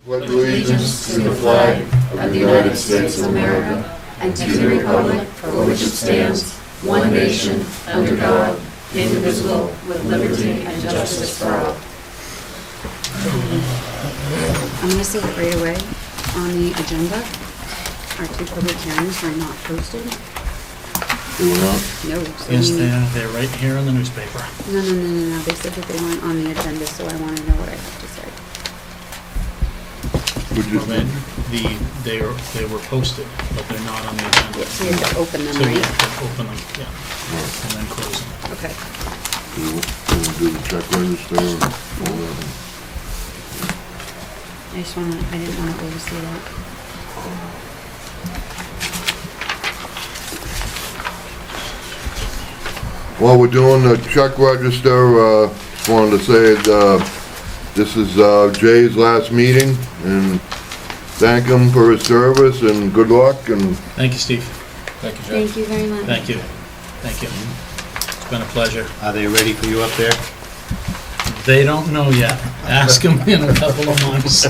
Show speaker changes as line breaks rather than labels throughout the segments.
Pledge allegiance to the flag of the United States of America and to the republic for which it stands, one nation, under God, indivisible, with liberty and justice for all.
I'm going to say it right away on the agenda. Our two public hearings are not posted.
Do we not?
No. So
Yes,
we need-
they're right here in the newspaper.
No. They said that they weren't on the agenda, so I want to know what I have to say.
Well, they were posted, but they're not on the agenda.
Yeah, so you have to open them,
So you
right?
have to open them, yeah, and then close them.
Okay.
Do the check register and all that?
I didn't want to oversee that.
While we're doing the check register, just wanted to say this is Jay's last meeting, and thank him for his service, and good luck, and
Thank you, Steve.
Thank you, Judge.
Thank you very much.
Thank you. Thank you. It's been a pleasure.
Are they ready for you up there?
They don't know yet. Ask them in a couple of months.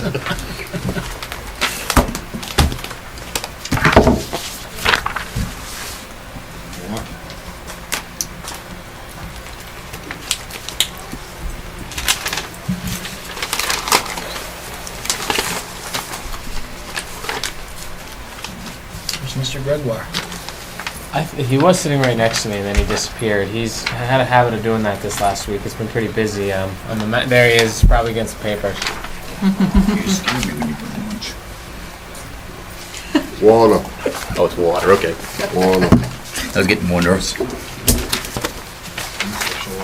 There's Mr. Gregoire.
He was sitting right next to me, and then he disappeared. He's had a habit of doing that this last week. It's been pretty busy. There he is, probably against the paper.
water,
Oh, it's water, okay.
water.
I was getting more nervous.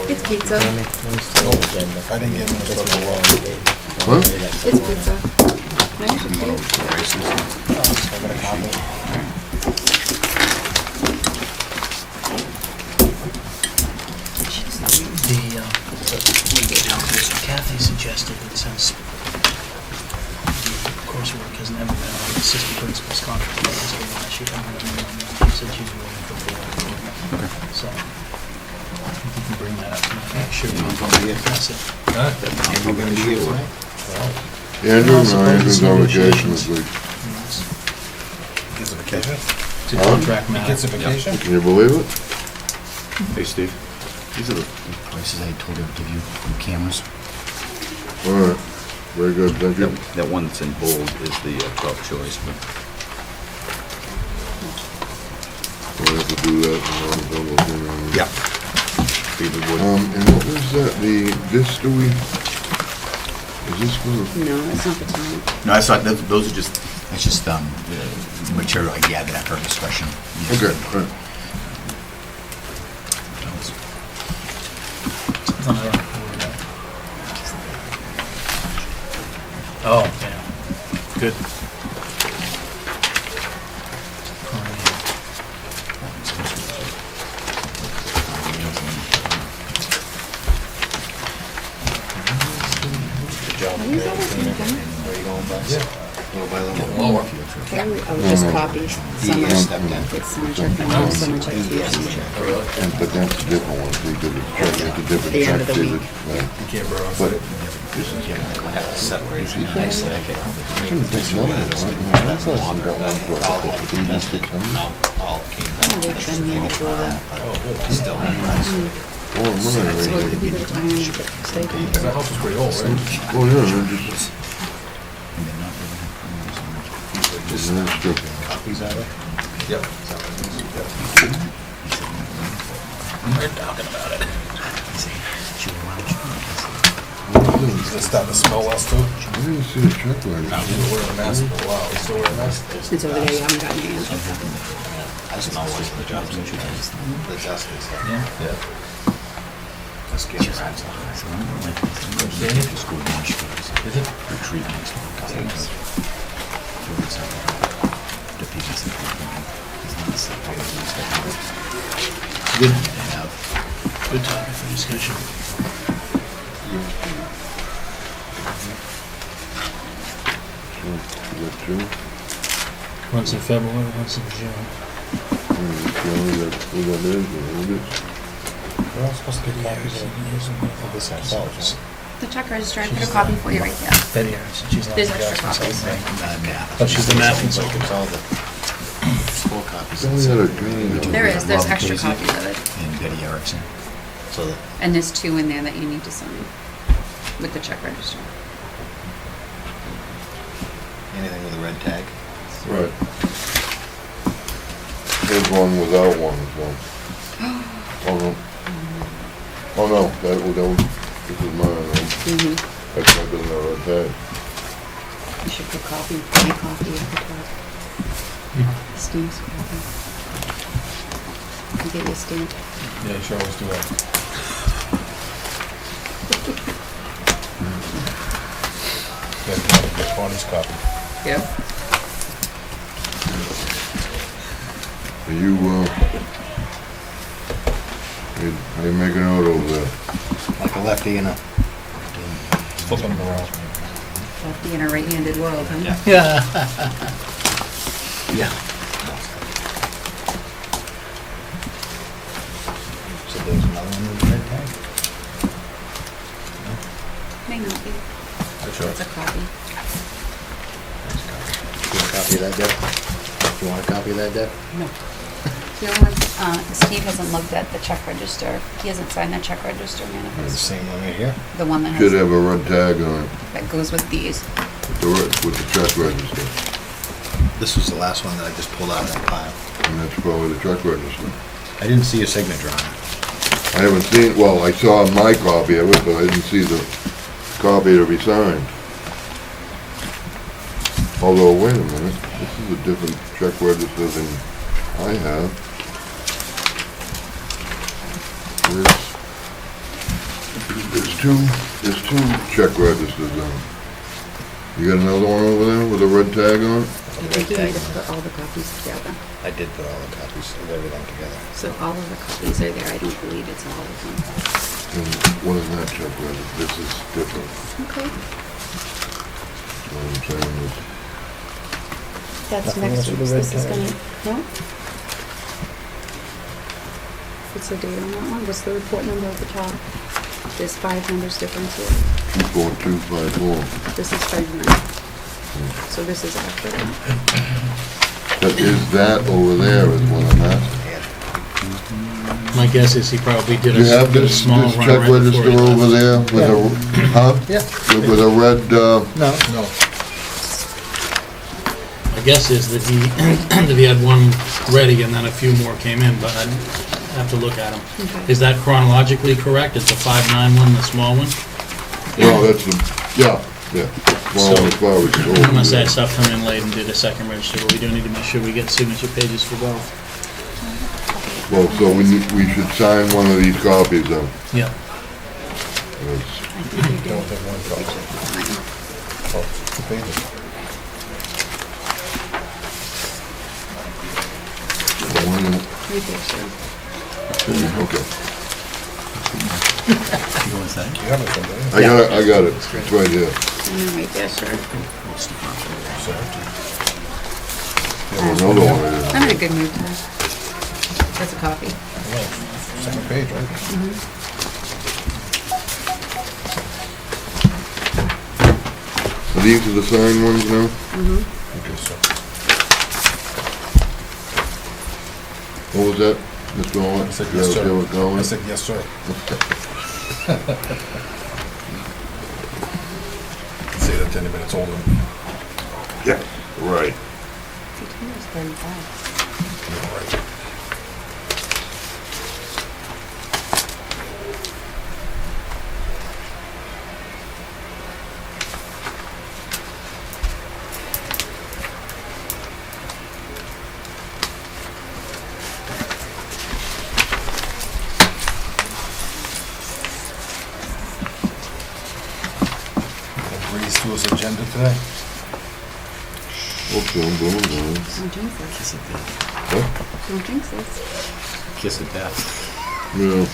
It's pizza.
I didn't get much of a long.
Huh?
It's pizza. Can I have some tea?
Kathy suggested that since the coursework has never been on the assistant principal's contract, that's the one she had on she said she's willing to do it. So, if you can bring that up to me, make sure we address it.
You're gonna be here, right?
Andrew,
Well,
no, Andrew's on vacation this week.
Gets a vacation?
It's a contract matter.
Gets a vacation?
Can you believe it?
Hey, Steve, these are the prices I told you to give you from cameras.
All right, very good, thank you.
That one that's in bold is the top choice, but
We'll have to do that. And I'll look in on it.
yeah. David Wood.
And what was that, is this for,
No, it's not the time.
No, I saw, those are just, that's just, the material I gathered after our discussion.
okay, all right.
Oh, yeah. Good.
Just copies. Some are stuck down. Some are checked in, some are checked here, some are checked.
But that's a different one, see, because it's a different
The end of
check,
the
see,
week.
but that's a longer one for
They've been here before that.
Oh, I'm
So it could
running
be the time when you get stipend.
That house is pretty old, right?
Oh, yeah, they're just, that's good.
Yep.
We're talking about it.
It's gonna start to smell less too.
I didn't see a check right now.
He's still wearing a mask for a while. He's still wearing a mask.
It's over there, you haven't gotten it yet.
The desk is.
Yeah.
Let's get your hands
Is it? Good. Good topic for discussion. Once in February, once in June.
We're all supposed to get copies of this ourselves.
The check register, I put a copy for you right there.
Betty Harrison, she's on the
There's extra
Jackson
copies.
side.
Math.
Oh, she's the math consultant.
It's all the 4 copies.
Only had a green.
There's
Rob
extra
Casey
copies of it.
And Betty Erickson. So the
And there's 2 in there that you need to sign with the check register.
anything with a red tag.
Right. Here's one without one, so. Oh, no. Oh, no, that was, this is mine,
Mm-hmm.
that's not doesn't have a tag.
You should put copy, my copy at the top. Steve's copy. You get your stamp.
Yeah, you should always do that. That's Bonnie's copy.
Yep.
Are you, how you make a note over there?
Like a lefty and a.
Flipping them around.
Lefty in a right-handed world, huh?
Yeah.
Yeah.
Yeah. So there's another one with a red tag?
May not be.
That's
It's a copy.
You want a copy of that, Deb? You want a copy of that, Deb?
No. The only one, Steve hasn't looked at the check register. He hasn't signed the check register
The
manifest.
same one right here?
The one that
Should
has,
have a red tag on it,
that goes with these.
with the check register,
This was the last one that I just pulled out of that pile.
and that's probably the check register.
I didn't see your signature on it.
I haven't seen, well, I saw my copy of it, but I didn't see the copy to be signed. Although, wait a minute, this is a different check register than I have. There's two check registers on. You got another one over there with a red tag on it?
I think you need to put all the copies together.
I did put all the copies of everything together.
So all of the copies are there. I don't believe it's all of them.
And what is that check register? This is different.
Okay.
What I'm saying is,
That's
Nothing
next
else with
week's.
the red
This is
tag?
gonna, no? What's the date on that one? What's the report number at the top? There's 5 numbers difference here.
24254.
This is 59. So this is after that.
But is that over there is what I'm asking?
My guess is he probably did
Do you have
a
this
small run
check
right before
register
he
over
left.
there with a, huh?
Yeah.
With a red,
No.
no.
My guess is that he, that he had one ready and then a few more came in, but I'd have to look at them.
Okay.
Is that chronologically correct? It's the 591, the small one?
No, that's the, yeah. Well,
So,
as far as it's over
Unless
there.
that stuff come in late and did a second register, but we do need to make sure we get signature pages for both.
Well, so we should sign one of these copies then.
Yeah.
I think you do.
Oh, 2 pages. The one that-
Right there, sir.
Okay.
You want that?
I got it. It's right here.
And then right there, sir.
Another one right here.
I'm in a good mood today. That's a copy.
Second page, right? Are these are the signed ones now?
Mm-hmm.
Okay, so. What was that, Mr. Owen?
I said yes, sir.
Going?
I said, yes, sir. Say that 10 minutes older.
Yeah, right.
See, tomorrow's 35.
Breeze through his agenda today.
Okay, I'm going down.
Don't jinx this.
Kiss of death.
What?
Don't jinx this.
Kiss of death.
Yeah.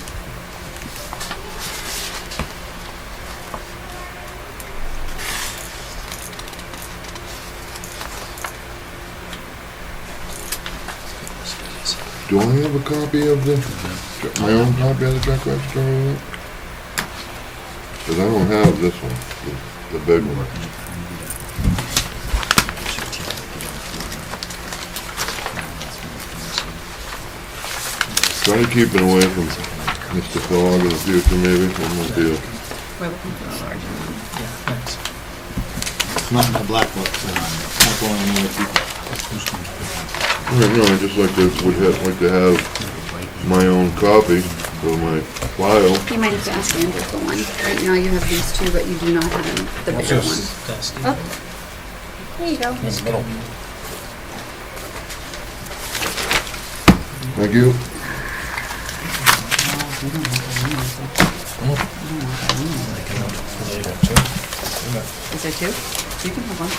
Do I have a copy of the, my own copy of the check register over there? Because I don't have this one, the big one. Try to keep it away from Mr. Fogg in the future, maybe, that might be a...
We're looking for a larger one.
Yeah, thanks.
It's not in the black book, so not going anywhere people.
I don't know, I just like to have my own copy for my file.
You might have to ask Andrew for one. Right now you have these two, but you do not have the bigger one.
That's Steve.
Oh, there you go.
In the middle.
Thank you.
Is there two? You can have one.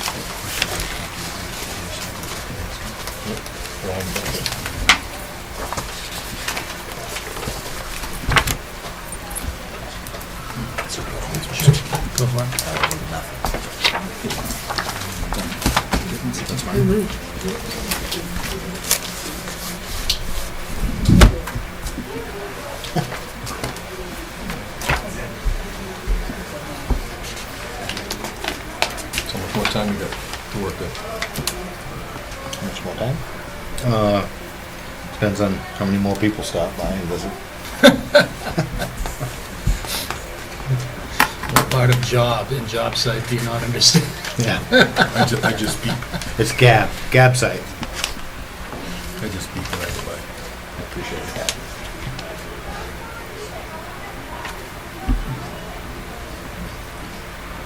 Go for it.
Who moved?
So much more time you got to work there.
How much more time? Depends on how many more people stop by and visit.
What part of job site do you not understand?
Yeah.
I just beat
It's Gab site.
the right away. I appreciate it.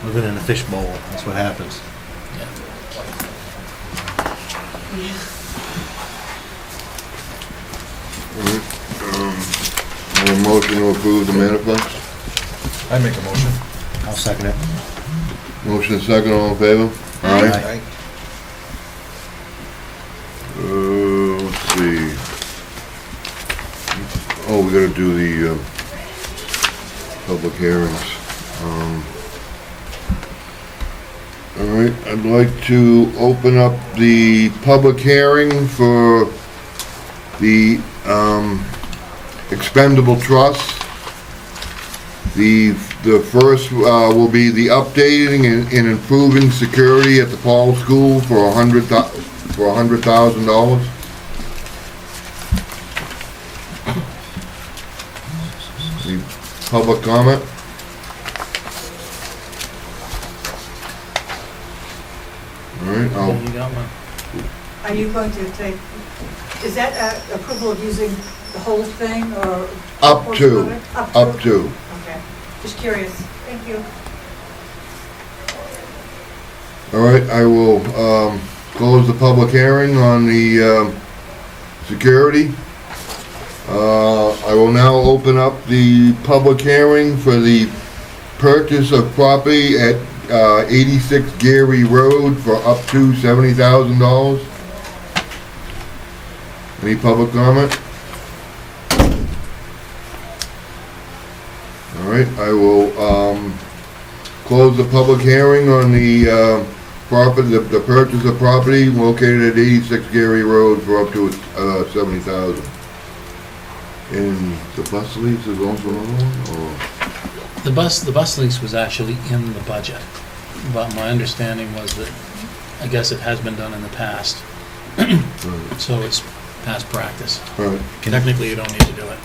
Living in a fishbowl, that's what happens.
Have a motion to approve the manifest?
I make a motion.
I'll second it.
Motion and second, all in favor?
Aye.
Let's see. Oh, we gotta do the, public hearings. All right, I'd like to open up the public hearing for the, expendable trust. The first, will be the updating and improving security at the Paul School for $100,000. Any public comment? All right,
You got one.
Are you going to take, is that approval of using the whole thing or?
Up to.
Up to?
Up to.
Okay, just curious. Thank you.
All right, I will, close the public hearing on the, security. I will now open up the public hearing for the purchase of property at 86 Gary Road for up to $70,000. Any public comment? All right, I will close the public hearing on the property, the purchase of property located at 86 Gary Road for up to $70,000. And the bus lease is also another one, or?
The bus lease was actually in the budget, but my understanding was that, I guess it has been done in the past, so it's past practice.
All right,
Technically, you don't need to do it.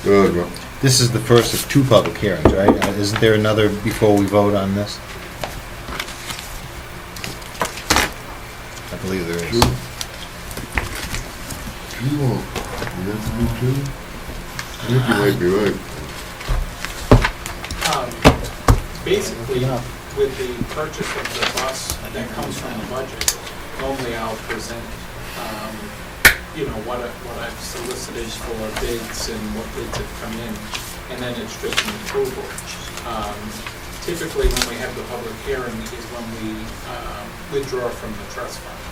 good.
This is the first of two public hearings, right? Isn't there another before we vote on this? I believe there is.
You have to do two? I think you might be right.
Basically, with the purchase of the bus that comes from the budget, normally I'll present, what I've solicited for bids and what bids have come in, and then it's just an approval. Typically, when we have the public hearing is when we withdraw from the trust fund,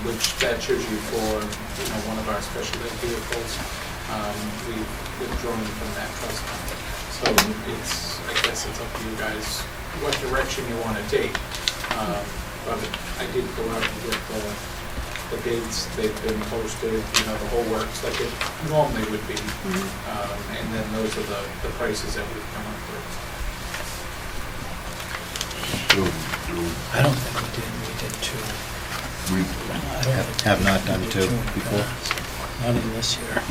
which that's usually for, one of our special ed vehicles. We've withdrawn from that trust fund. So I guess it's up to you guys what direction you want to take. But I did go out and get the bids, they've been posted, the whole works like it normally would be. And then those are the prices that we've come up with.
two.
I don't think we did two.
We,
I don't think
Have
we
not
did
done two
in the
before.
past. Not in this year.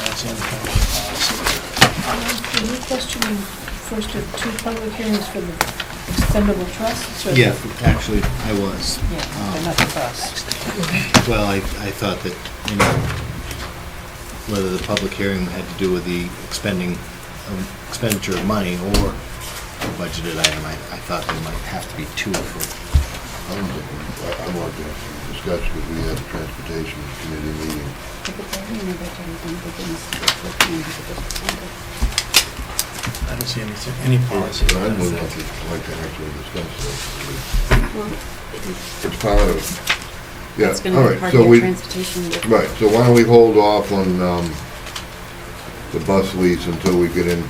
That's the only thing we
Are you questioning first of two public hearings for the expendable trusts? or the-
Yeah, actually, I was.
Yeah, they're not for us.
Well, I thought that, you know, whether the public hearing had to do with the expenditure of money or a budgeted item, I thought there might have to be two for,
I don't think, I want to discuss because we had a transportation committee meeting.
I don't see any policy.
I would like to actually discuss this. It's part of, yeah,
It's
all
gonna be
right,
part
so
of your
we,
transportation.
right, so why don't we hold off on, the bus lease until we get in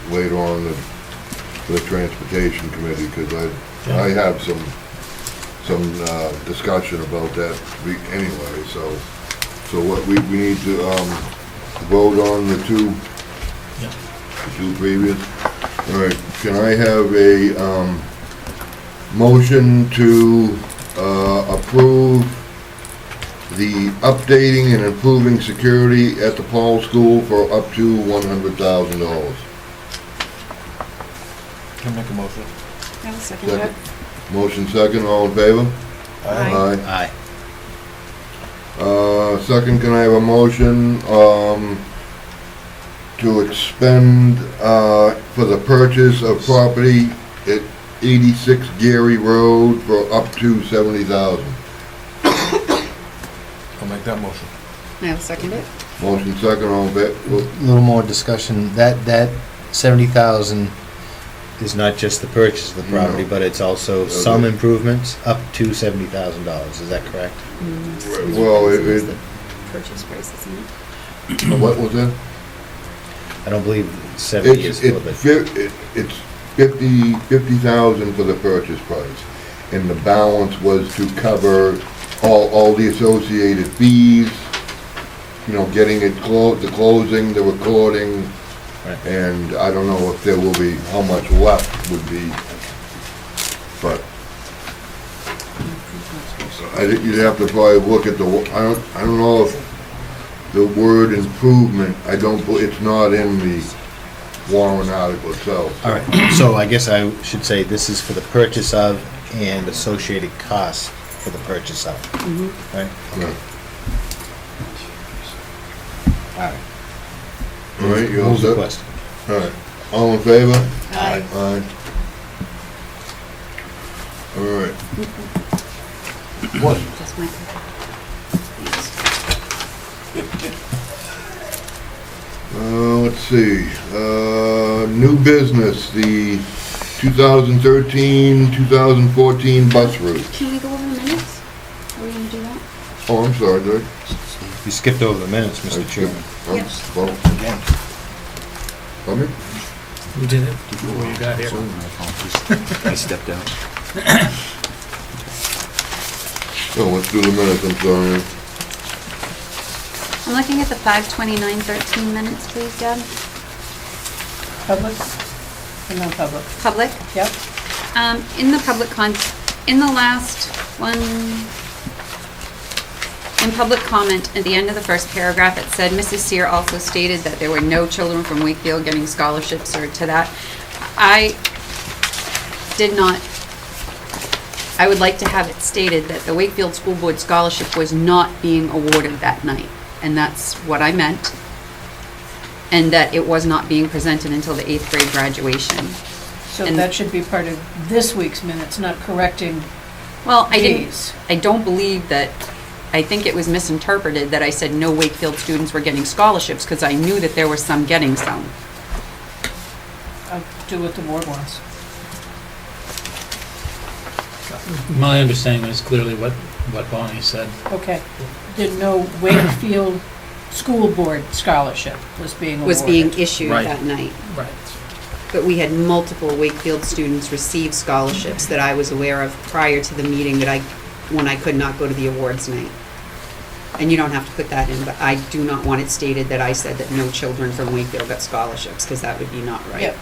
later on the transportation committee, because I have some discussion about that anyway, so what we need to, vote on the two previous. All right, can I have a, motion to, approve the updating and improving security at the Paul School for up to $100,000?
Can I make a motion?
I'll second that.
Motion second, all in favor?
Aye.
aye.
Second, can I have a motion, to expend, for the purchase of property at 86 Gary Road for up to $70,000?
I'll make that motion.
I'll second it.
Motion second, all in favor?
A little more discussion, that 70,000 is not just the purchase of the property,
No.
but it's also some improvements up to $70,000, is that correct?
Well,
It's
it,
the purchase price, isn't it?
what was that?
I don't believe 70 is for the,
It's 50,000 for the purchase price, and the balance was to cover all the associated fees, you know, getting it the closing, the recording,
Right.
and I don't know if there will be, how much left would be, but I think you'd have to probably look at I don't know if the word improvement, it's not in the warrant article itself.
all right, so I guess I should say this is for the purchase of and associated costs for the purchase of, right?
Yeah.
All right.
All right, you all
Move the
set?
question.
All right, all in favor?
Aye.
Aye. All right.
That's my.
Let's see, new business, the 2013, 2014 bus route.
Can we go over the minutes? Are we gonna do that?
Oh, I'm sorry, did
You skipped over the minutes, Mr. Chairman.
Yep.
Well, come here.
We did it before you got here.
I stepped out.
So let's do the minutes, I'm sorry.
I'm looking at the 5/29/13 minutes, please, Deb.
Public or non-public?
Public.
Yep.
In the in the last one, in public comment, at the end of the first paragraph, it said, Mrs. Sear also stated that there were no children from Wakefield getting scholarships or to that. I would like to have it stated that the Wakefield School Board scholarship was not being awarded that night, and that's what I meant, and that it was not being presented until the 8th grade graduation.
So
And-
that should be part of this week's minutes, not correcting
Well,
these.
I don't believe that, I think it was misinterpreted that I said no Wakefield students were getting scholarships, because I knew that there were some getting some.
I'll do what the board wants.
My understanding is clearly what Bonnie said.
Okay. Did no Wakefield School Board scholarship was being awarded?
Was being issued
Right.
that night.
Right.
but we had multiple Wakefield students receive scholarships that I was aware of prior to the meeting when I could not go to the awards night. And you don't have to put that in, but I do not want it stated that I said that no children from Wakefield got scholarships, because that would be not right.
Yep.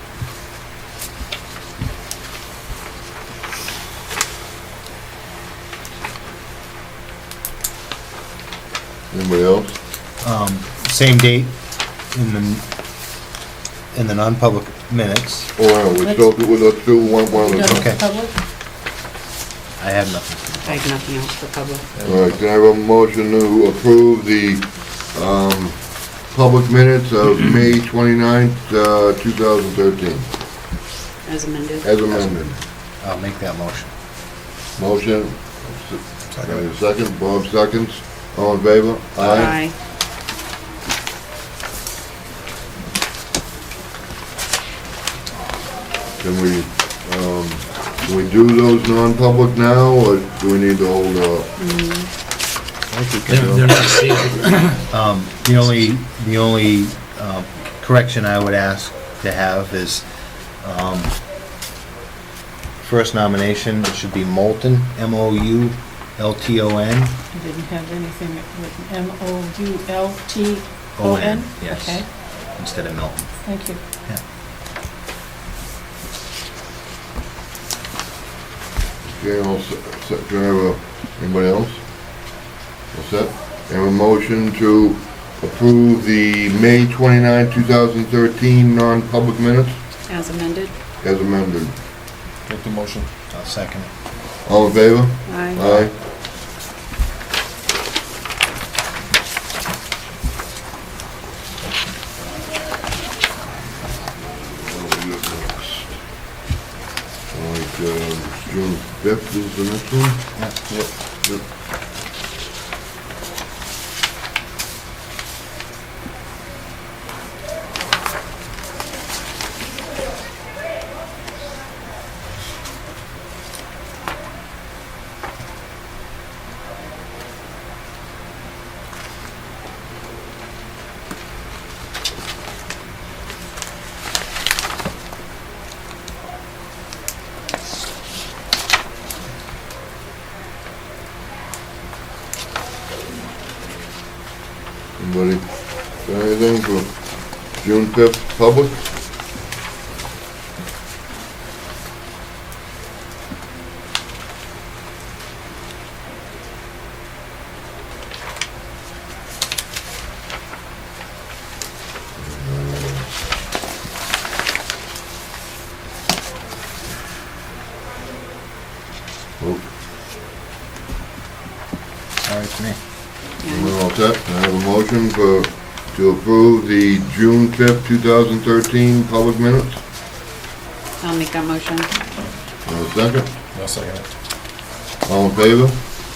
Anybody else?
Same date in the non-public minutes.
Oh, let's do one of
Done
them.
with
Okay.
public?
I have nothing.
I have nothing else for public.
All right, can I have a motion to approve the, public minutes of May 29th, 2013,
As amended.
as amended?
I'll make that motion.
Motion, second, Bob seconds, all in favor?
Aye.
Can we do those non-public now, or do we need to hold off?
They're not sealed.
The only correction I would ask to have is, first nomination, it should be Moulton, M-O-U-L-T-O-N.
You didn't have anything written M-O-U-L-T-O-N?
Yes.
Okay,
Instead of Milton.
thank you.
Okay, can I have anybody else? All set? Have a motion to approve the May 29, 2013 non-public minutes
As amended.
as amended.
Make the motion.
I'll second it.
All in favor?
Aye.
Aye. June 5th is the next one? Yep. Anybody got anything for June 5th public? Nope.
Sorry, it's me.
We're all set. Can I have a motion to approve the June 5th, 2013 public minutes?
I'll make that motion.
Have a second?
I'll second it.
All in favor?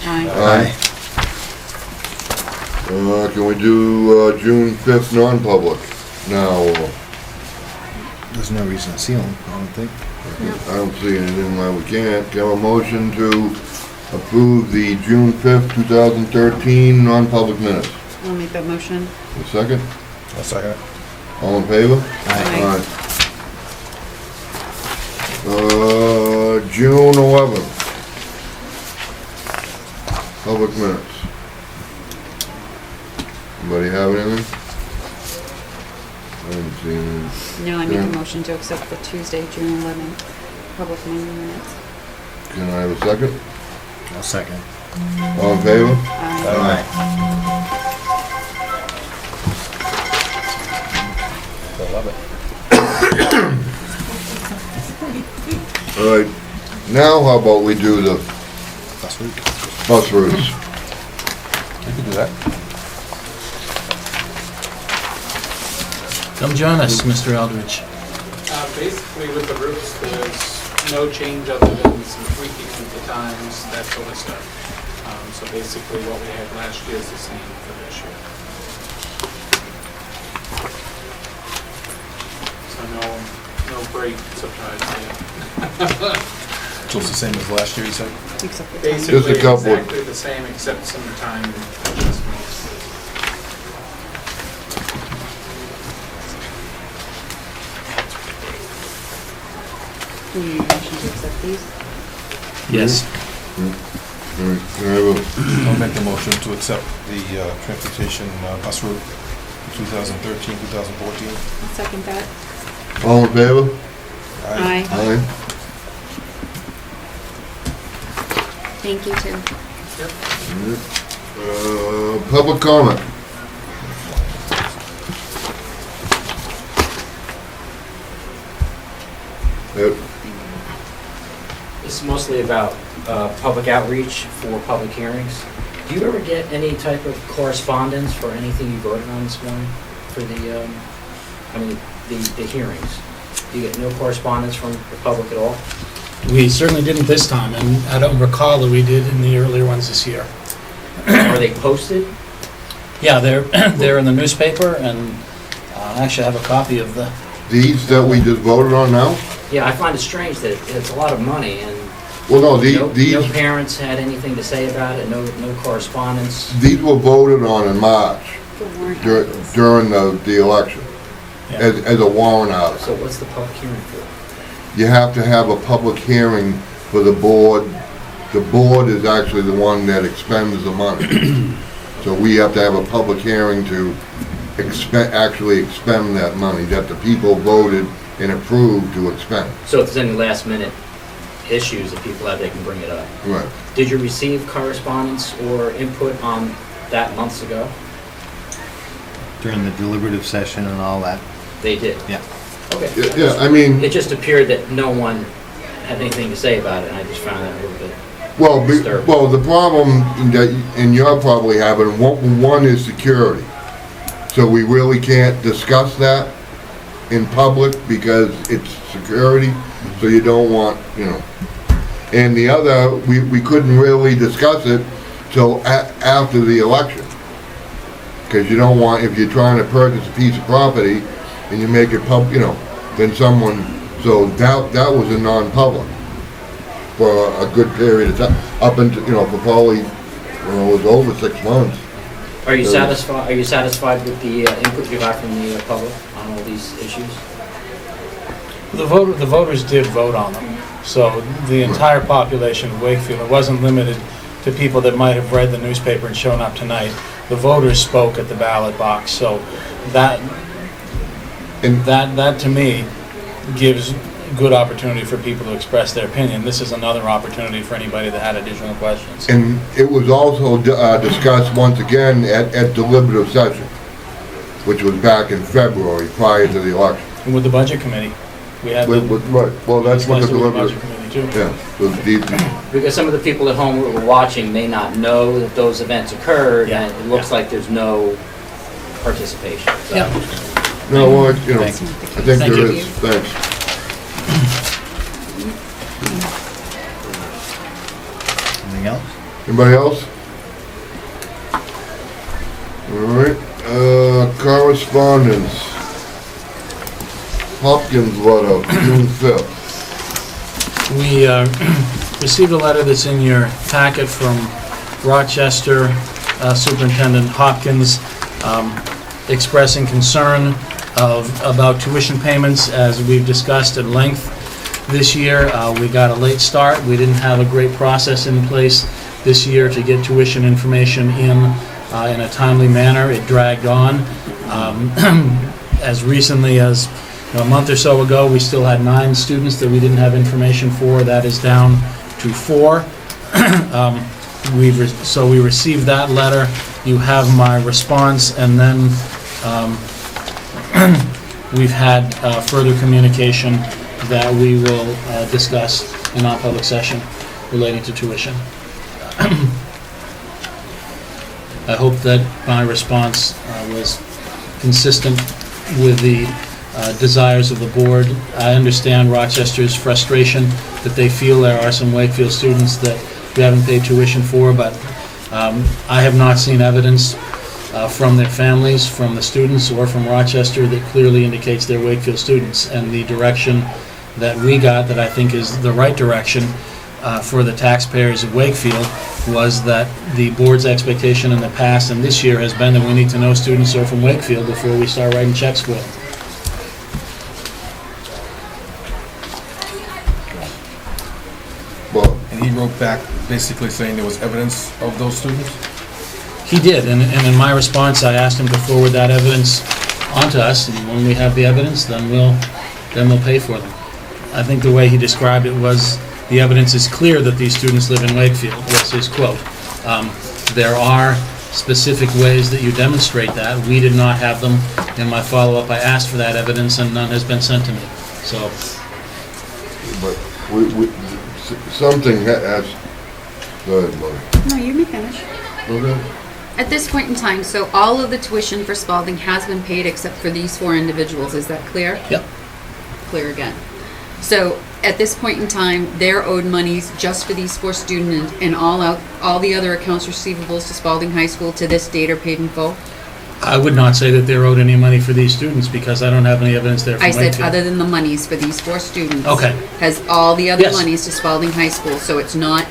Aye.
Can we do June 5th non-public now?
There's no reason to seal them, I don't think.
I don't see anything why we can't. Can I have a motion to approve the June 5th, 2013 non-public minutes?
I'll make that motion.
A second?
I'll second it.
All in favor?
Aye.
June 11th. Public minutes. Anybody have anything? I haven't seen anything.
No, I make
Yeah.
a motion to accept the Tuesday, June 11th, public meeting minutes.
Can I have a second?
I'll second.
All in favor?
Aye.
I love it.
All right, now how about we do the
Last week.
bus routes?
You can do that.
Come join us, Mr. Aldrich.
Basically with the routes, there's no change other than some tweaking of the times, that sort of stuff. So basically what we had last year is the same for this year. So no great surprise there.
So it's the same as last year, you said?
Except for time.
Basically
couple.
exactly the same except some time adjustments.
We need a motion to accept these.
Yes.
All right, can I have a-
I'll make the motion to accept the transportation bus route 2013, 2014.
I'll second that.
all in favor?
Aye.
Aye.
Thank you, Tim.
Public comment. Yep.
This is mostly about public outreach for public hearings. Do you ever get any type of correspondence for anything you voted on this morning for the, the hearings? Do you get no correspondence from the public at all?
We certainly didn't this time, and I don't recall that we did in the earlier ones this year.
Are they posted?
Yeah, they're in the newspaper, and actually I have a copy of the,
These that we just voted on now?
Yeah, I find it strange that it's a lot of money and
Well, no,
no
these
parents had anything to say about it, no correspondence.
these were voted on in March
The warrant articles.
during the election
yeah.
as a warrant article.
So what's the public hearing for?
You have to have a public hearing for the board. The board is actually the one that expends the money. So we have to have a public hearing to actually expend that money that the people voted and approved to expend.
So if there's any last minute issues that people have, they can bring it up.
Right.
Did you receive correspondence or input on that months ago?
During the deliberative session and all that.
They did?
Yeah.
Okay.
Yeah, I mean,
It just appeared that no one had anything to say about it, and I just found that a little bit.
well, the problem that, and you're probably having, one is security. So we really can't discuss that in public because it's security, so you don't want, And the other, we couldn't really discuss it till after the election. Because you don't want, if you're trying to purchase a piece of property and you make it then someone, so that was a non-public for a good period of time, up until, for probably, it was over 6 months.
Are you satisfied? Are you satisfied with the input you got from the public on all these issues?
The voters did vote on them. So the entire population of Wakefield, it wasn't limited to people that might have read the newspaper and shown up tonight. The voters spoke at the ballot box. So that to me gives good opportunity for people to express their opinion. This is another opportunity for anybody that had additional questions.
And it was also discussed once again at deliberative session, which was back in February, prior to the election.
And with the budget committee, we had
Right, well, that's what the
discussed it with the budget
deliberative,
committee too.
yeah. So
Because some of the people at home who were watching may not know that those events occurred,
Yeah.
and it looks like there's no participation. So-
Yeah.
No, well, I think
Thank
there
you.
is, thanks.
Anything else?
Anybody else? All right, correspondence. Hopkins letter, June 5th.
We received a letter that's in your packet from Rochester Superintendent Hopkins expressing concern about tuition payments. As we've discussed at length this year, we got a late start. We didn't have a great process in place this year to get tuition information in a timely manner. It dragged on. As recently as a month or so ago, we still had 9 students that we didn't have information for. That is down to 4. So we received that letter. You have my response, and then we've had further communication that we will discuss in non-public session relating to tuition. I hope that my response was consistent with the desires of the board. I understand Rochester's frustration that they feel there are some Wakefield students that we haven't paid tuition for, but I have not seen evidence from their families, from the students, or from Rochester that clearly indicates they're Wakefield students. And the direction that we got, that I think is the right direction for the taxpayers of Wakefield, was that the board's expectation in the past and this year has been that we need to know students are from Wakefield before we start writing checks for them.
back basically saying there was evidence of those students?
He did, and in my response, I asked him to forward that evidence onto us, and when we have the evidence, then we'll pay for them. I think the way he described it was, the evidence is clear that these students live in Wakefield, was his quote. There are specific ways that you demonstrate that. We did not have them. In my follow-up, I asked for that evidence, and none has been sent to me. So,
But something has, go ahead, Marty.
No, you may finish.
Okay.
At this point in time, so all of the tuition for Spalding has been paid except for these 4 individuals. Is that clear?
yep.
Clear again. So at this point in time, they're owed monies just for these 4 students, and all the other accounts receivables to Spalding High School to this date are paid in full?
I would not say that they're owed any money for these students, because I don't have any evidence there from
I
Wakefield.
said other than the monies for these 4 students.
Okay.
Has all the other
Yes.
monies to Spalding High School, so it's not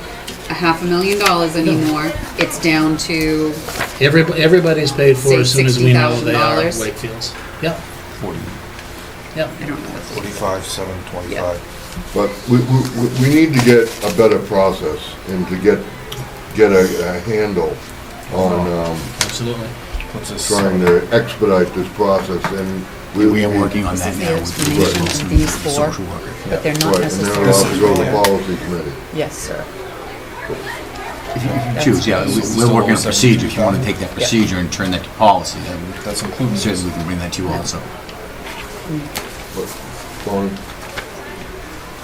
$500,000 anymore. It's down to,
Everybody's paid for
Say
as soon as we know they are
$60,000.
Wakefield's. Yep,
40,
yep.
I don't know what the
45, 725.
But we need to get a better process and to get a handle on
Absolutely.
What's this?
trying to expedite this process, and
We are working on
This
that
is
now
the
with
explanation
the
of these 4,
social worker.
but they're not
right, and they're
necessarily.
allowed to go to the policy committee.
Yes, sir.
If you choose, yeah, we're working on procedure. If you want to take that procedure and turn that to policy, then
That's including
certainly
this.
we can bring that to you also.
Tony?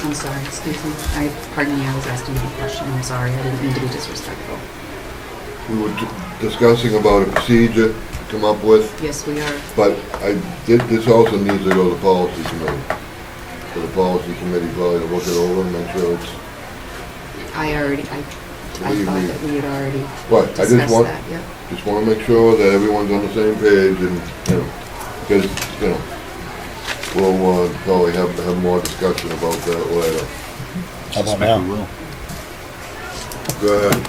I'm sorry, excuse me. Pardon me, I was asking you a question. I'm sorry, I didn't mean to be disrespectful.
We were discussing about a procedure to come up with,
Yes, we are.
but this also needs to go to the policy committee. For the policy committee probably to look it over and make sure it's,
I
What do you
thought
mean?
that we had already
right, I
discussed
just want,
that, yeah.
just want to make sure that everyone's on the same page and, because, we'll probably have more discussion about that later.
How about
Suspect we
now?
will.
Go ahead.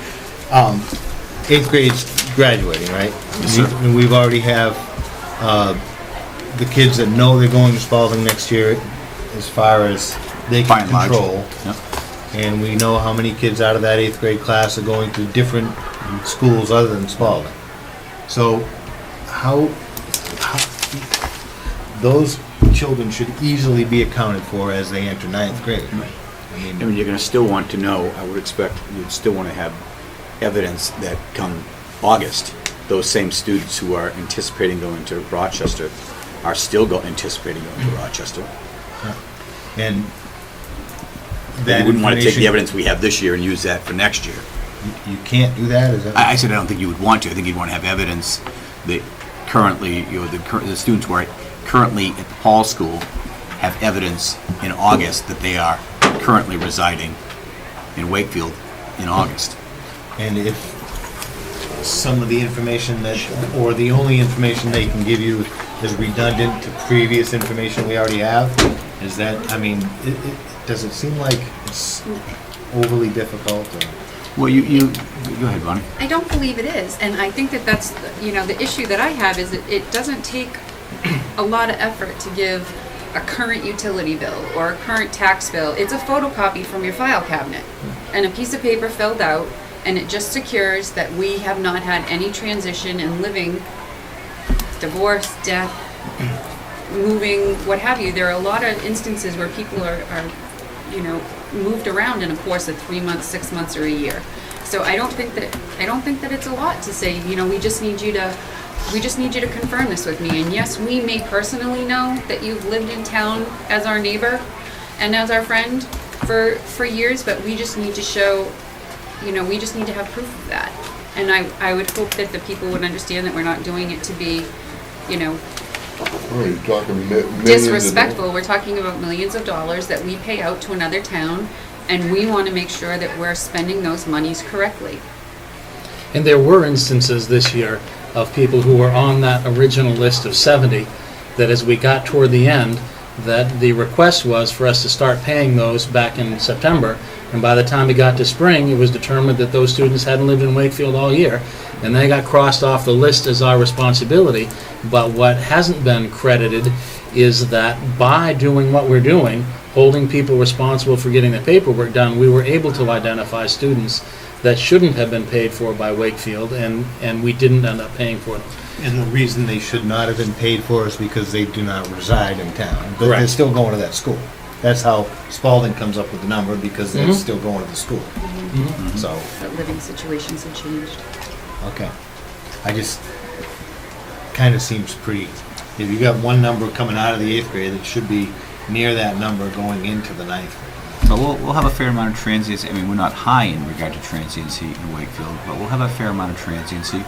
8th grade's graduating, right?
Yes, sir.
And we've already have, the kids that know they're going to Spalding next year, as far as they
By
can
and large.
control.
Yep.
And we know how many kids out of that 8th grade class are going to different schools other than Spalding. So how those children should easily be accounted for as they enter 9th grade. I
I
mean,
mean, you're going to still want to know, I would expect, you'd still want to have evidence that come August, those same students who are anticipating going to Rochester are still anticipating going to Rochester.
and
You
that
wouldn't want to take the
information,
evidence we have this year and use that for next year.
you can't do that, is that?
I said I don't think you would want to. I think you'd want to have evidence that currently, the students who are currently at the Paul School have evidence in August that they are currently residing in Wakefield in August.
And if some of the information that, or the only information they can give you is redundant to previous information we already have, is that, I mean, does it seem like it's overly difficult? Or?
Well, you go ahead, Bonnie.
I don't believe it is, and I think that that's, the issue that I have is that it doesn't take a lot of effort to give a current utility bill or a current tax bill. It's a photocopy from your file cabinet and a piece of paper filled out, and it just secures that we have not had any transition in living, divorce, death, moving, what have you. There are a lot of instances where people are moved around in a course of 3 months, 6 months, or a year. So I don't think that it's a lot to say, we just need you to confirm this with me. And yes, we may personally know that you've lived in town as our neighbor and as our friend for years, but we just need to show, we just need to have proof of that. And I would hope that the people would understand that we're not doing it to be,
Oh, you're talking millions of
disrespectful. We're talking about millions of dollars that we pay out to another town, and we want to make sure that we're spending those monies correctly.
And there were instances this year of people who were on that original list of 70, that as we got toward the end, that the request was for us to start paying those back in September, and by the time we got to spring, it was determined that those students hadn't lived in Wakefield all year, and they got crossed off the list as our responsibility. But what hasn't been credited is that by doing what we're doing, holding people responsible for getting the paperwork done, we were able to identify students that shouldn't have been paid for by Wakefield, and we didn't end up paying for them.
And the reason they should not have been paid for is because they do not reside in town. But they're
Correct.
still going to that school. That's how Spalding comes up with the number, because they're
Mhm.
still going to the school. So,
But living situations have changed.
okay. I just, kind of seems pretty, if you got one number coming out of the 8th grade, it should be near that number going into the 9th grade.
But we'll have a fair amount of transiency. I mean, we're not high in regard to transiency in Wakefield, but we'll have a fair amount of transiency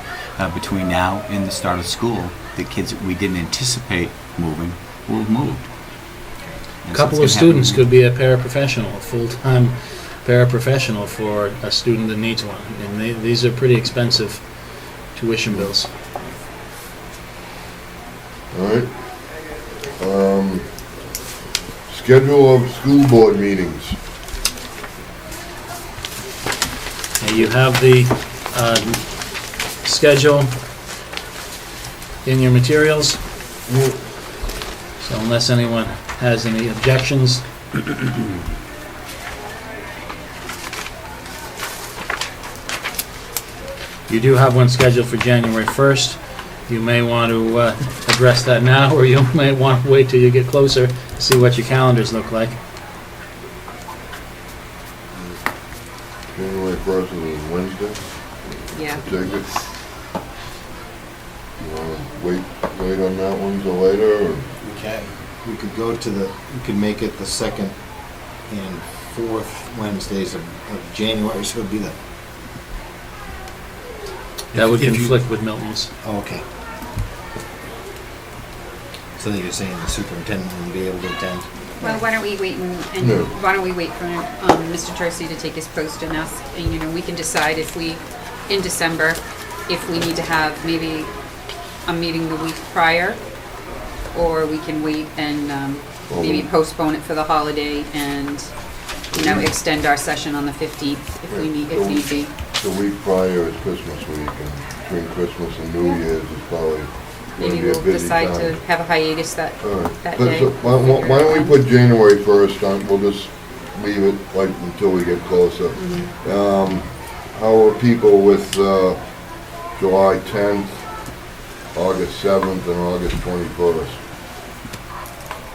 between now and the start of school. The kids that we didn't anticipate moving will have moved.
A
And so
couple of
it's gonna happen.
students could be a paraprofessional, a full-time paraprofessional for a student that needs one. And these are pretty expensive tuition bills.
All right. Schedule of school board meetings.
And you have the schedule in your materials. So unless anyone has any objections. You do have one scheduled for January 1st. You may want to address that now, or you may want to wait till you get closer to see what your calendars look like.
January 1st is a Wednesday.
Yeah.
Take it. You wanna wait on that one till later, or?
We can. We could go to the, we could make it the 2nd and 4th Wednesdays of January, so it'd be the.
That would
If you-
conflict with Milton's.
Oh, okay. So then you're saying the superintendent wouldn't be able to attend?
Well, why don't we wait and
No.
why don't we wait for Mr. Tracy to take his post and us, and, you know, we can decide if we, in December, if we need to have maybe a meeting the week prior, or we can wait and maybe postpone it for the holiday and, you know, extend our session on the 15th if we need, if need be.
The week prior is Christmas week, and between Christmas and New Year's is probably gonna
Maybe
be a
we'll
busy
decide to
time.
have a hiatus that
All right.
that
But
day.
so why don't we put January 1st on, we'll just leave it like until we get closer. How are people with July 10th, August 7th, and August 21st?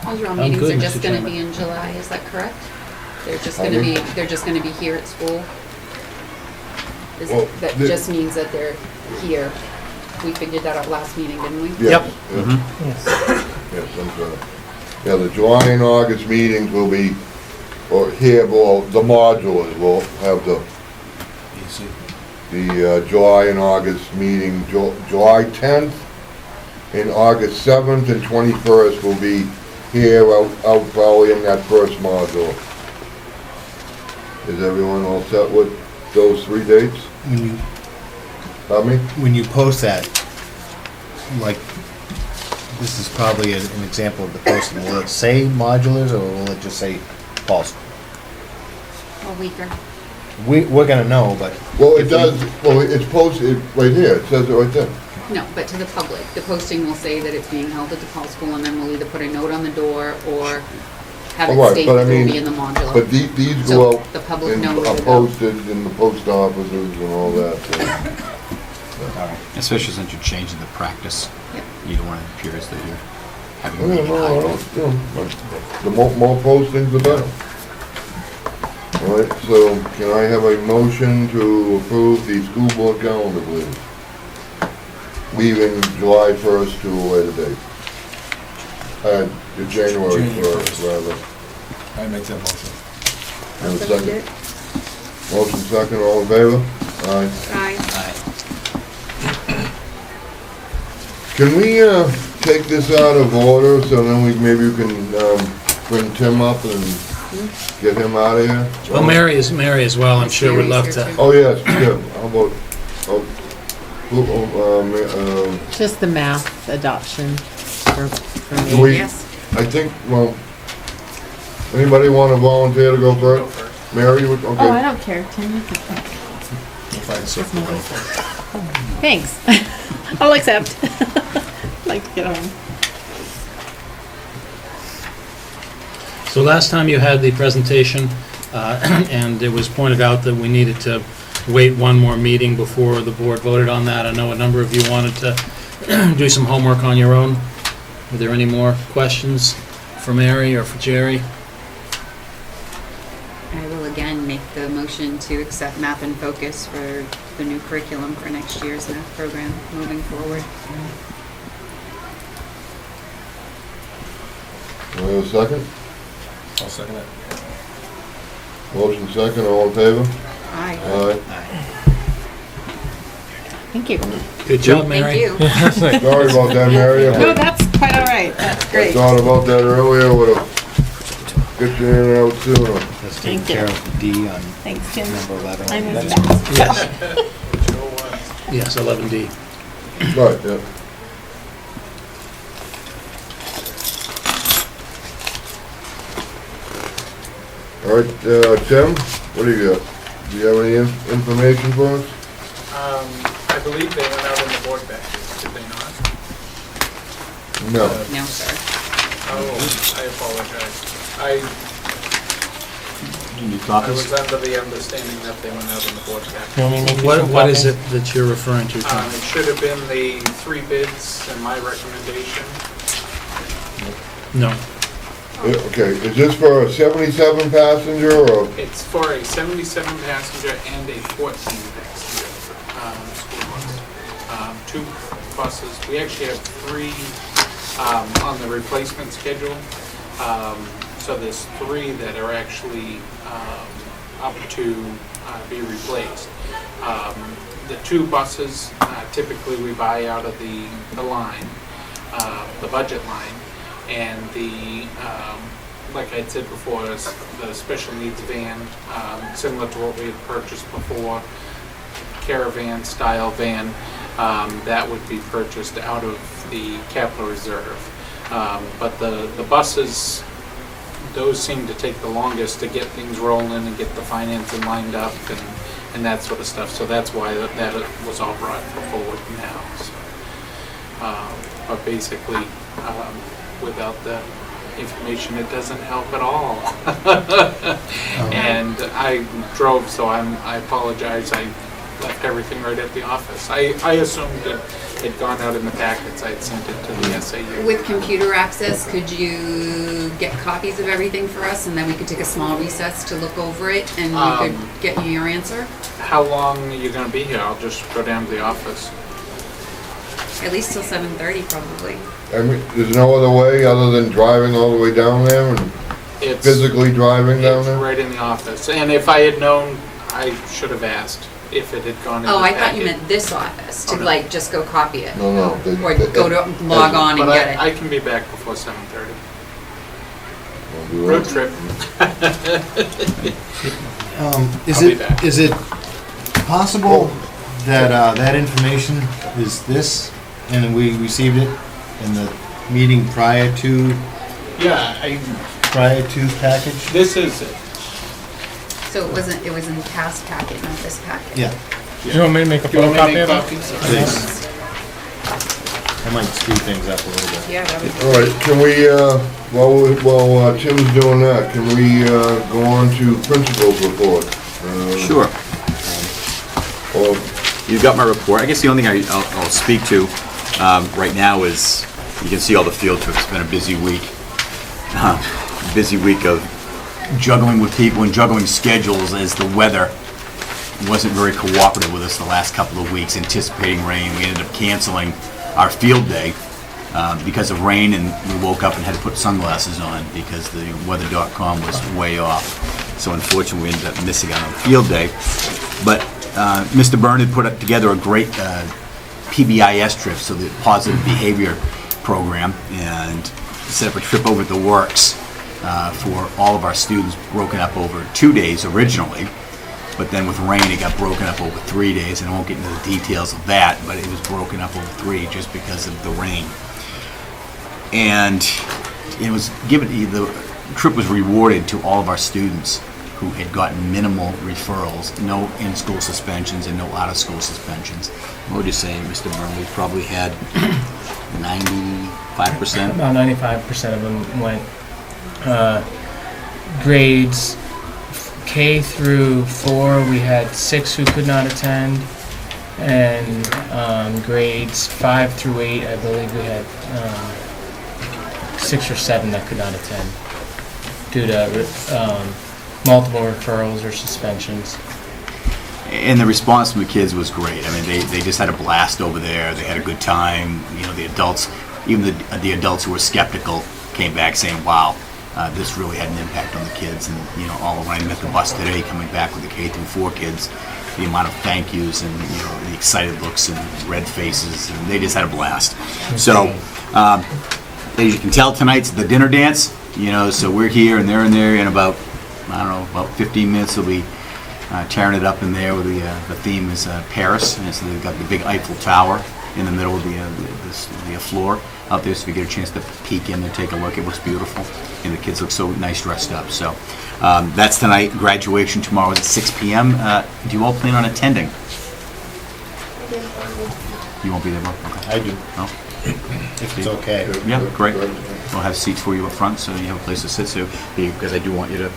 Those are all
I'm
meetings
good,
are just
Mr.
gonna
Chairman.
be in July, is that correct? They're just
Pardon
gonna
me?
be, they're just gonna be here at school?
Well,
That
the-
just means that they're here. We figured that out last meeting, didn't we?
Yes,
Mm-hmm.
yes. Yes, I'm sorry. Yeah, the July and August meetings will be, or here, well, the modulars will have the July and August meeting, July 10th and August 7th and 21st will be here, out probably in that first module. Is everyone all set with those 3 dates? Pardon me?
When you post that, like, this is probably an example of the posting. Will it say modulars, or will it just say Paul's?
A weaker.
We're gonna know, but.
Well, it
if we-
does, well, it's posted right here, it says it right there.
No, but to the public, the posting will say that it's being held at the Paul School, and then we'll either put a note on the door or have
All
it
right,
state
but
that
I
it will
mean,
be in the modular.
But these
So
go out
the public
and
knows
are
about-
posted in the post offices and all that, so.
Especially since you're changing the practice.
Yep.
You don't want it to appear as though you're having a
Yeah,
meeting
no,
high.
the more postings, the better. All right, so can I have a motion to approve the school board calendar, please? Leaving July 1st to a later date. January 1st, rather.
I make that motion.
And a second. Motion second, all in favor? Aye.
Aye.
Can we, take this out of order, so then maybe we can, bring Tim up and get him out of here?
Well, Mary as well, I'm sure would love
Mary's here
to.
too.
Oh, yes, Tim, how about,
Just the math adoption for
do
me.
we,
Yes.
I think, well, anybody want to volunteer to go first? Mary, you would,
Oh, I
okay.
don't care, Tim. You can-
We'll find something else.
Thanks. I'll accept. Like to get home.
So last time you had the presentation, and it was pointed out that we needed to wait one more meeting before the board voted on that. I know a number of you wanted to do some homework on your own. Are there any more questions for Mary or for Jerry?
I will again make the motion to accept Map and Focus for the new curriculum for next year's math program moving forward.
Do I have a second?
I'll second it.
Motion second, all in favor?
Aye.
Aye.
Thank you.
Good job, Mary.
Thank you.
Sorry about that, Mary.
No, that's quite all right. That's
I
great.
thought about that earlier, would've get you in and out sooner.
Let's take
Thank you.
care of D on
Thanks, Kim.
number 11.
I missed
That's-
that.
Yes, 11D.
Right, yeah. All right, Tim, what do you got? Do you have any information for us?
I believe they went out in the board package, did they not?
No.
No, sir.
Oh, I apologize.
You need
I
copies?
was under the understanding that they went out in the board package.
You want me to make you
What
some
is
copies?
it that you're referring to, Tom?
It should have been the 3 bids and my recommendation.
No.
Okay, is this for a 77 passenger or?
It's for a 77 passenger and a 14 passenger school bus. 2 buses. We actually have 3 on the replacement schedule. So there's 3 that are actually up to be replaced. The 2 buses, typically we buy out of the line, the budget line, and the, like I said before, is the special needs van, similar to what we had purchased before, caravan style van, that would be purchased out of the capital reserve. But the buses, those seem to take the longest to get things rolling and get the financing lined up and that sort of stuff. So that's why that was all brought forward now. So, but basically, without the information, it doesn't help at all. And I drove, so I apologize. I left everything right at the office. I assumed it had gone out in the packets. I had sent it to the SAU.
With computer access, could you get copies of everything for us, and then we could take a small recess to look over it, and we could get you your answer?
How long are you going to be here? I'll just go down to the office.
At least till 7:30, probably.
I mean, there's no other way other than driving all the way down there and
It's
physically driving down
It's
there?
right in the office. And if I had known, I should have asked if it had gone in the
Oh, I
packet.
thought you meant this office, to
Oh, no.
like just go copy it.
No.
Or go to log on and
But
get
I
it.
can be back before 7:30.
We'll do
Road
that.
trip.
Is
I'll be back.
it possible that that information is this, and we received it in the meeting prior to
Yeah,
package?
this is it.
So it was in the past packet, not this packet.
Yeah,
Do you want me to make a
Do you want me to
photocopy
make
of it?
copies?
please. I might speed things up a little bit.
Yeah, that would.
All right, can we, while Tim's doing that, can we go on to principal's report?
Sure.
Or
You've got my report. I guess the only thing I'll speak to right now is, you can see all the field trips. It's been a busy week. Busy week of juggling with people and juggling schedules as the weather wasn't very cooperative with us the last couple of weeks, anticipating rain. We ended up canceling our field day because of rain, and we woke up and had to put sunglasses on because the weather.com was way off. So unfortunately, we ended up missing out on field day. But Mr. Byrne had put together a great PBIS trip, so the Positive Behavior Program, and set up a trip over the works for all of our students, broken up over 2 days originally. But then with rain, it got broken up over 3 days, and I won't get into the details of that, but it was broken up over 3 just because of the rain. And it was given, the trip was rewarded to all of our students who had gotten minimal referrals, no in-school suspensions and no out-of-school suspensions. What would you say, Mr. Byrne? We probably had 95%?
About 95% of them went. grades K through 4, we had 6 who could not attend, and grades 5 through 8, I believe we had 6 or 7 that could not attend due to multiple referrals or suspensions.
And the response from the kids was great. I mean, they just had a blast over there. They had a good time. You know, the adults, even the adults who were skeptical, came back saying, "Wow, this really had an impact on the kids." And you know, all when I met the bus today, coming back with the K through 4 kids, the amount of thank yous and you know the excited looks and red faces, and they just had a blast. So, as you can tell, tonight's the dinner dance. You know, so we're here and they're in there in about 15 minutes. We'll be tearing it up in there. With the theme is Paris, and so they've got the big Eiffel Tower in the middle of the floor out there. So if you get a chance to peek in and take a look, it looks beautiful, and the kids look so nice dressed up. So that's tonight. Graduation tomorrow is at 6 p.m. Do you all plan on attending? You won't be there, Bob? Okay.
I do,
No?
if it's okay.
Yeah, great. We'll have seats for you up front, so you have a place to sit. So because I do want you to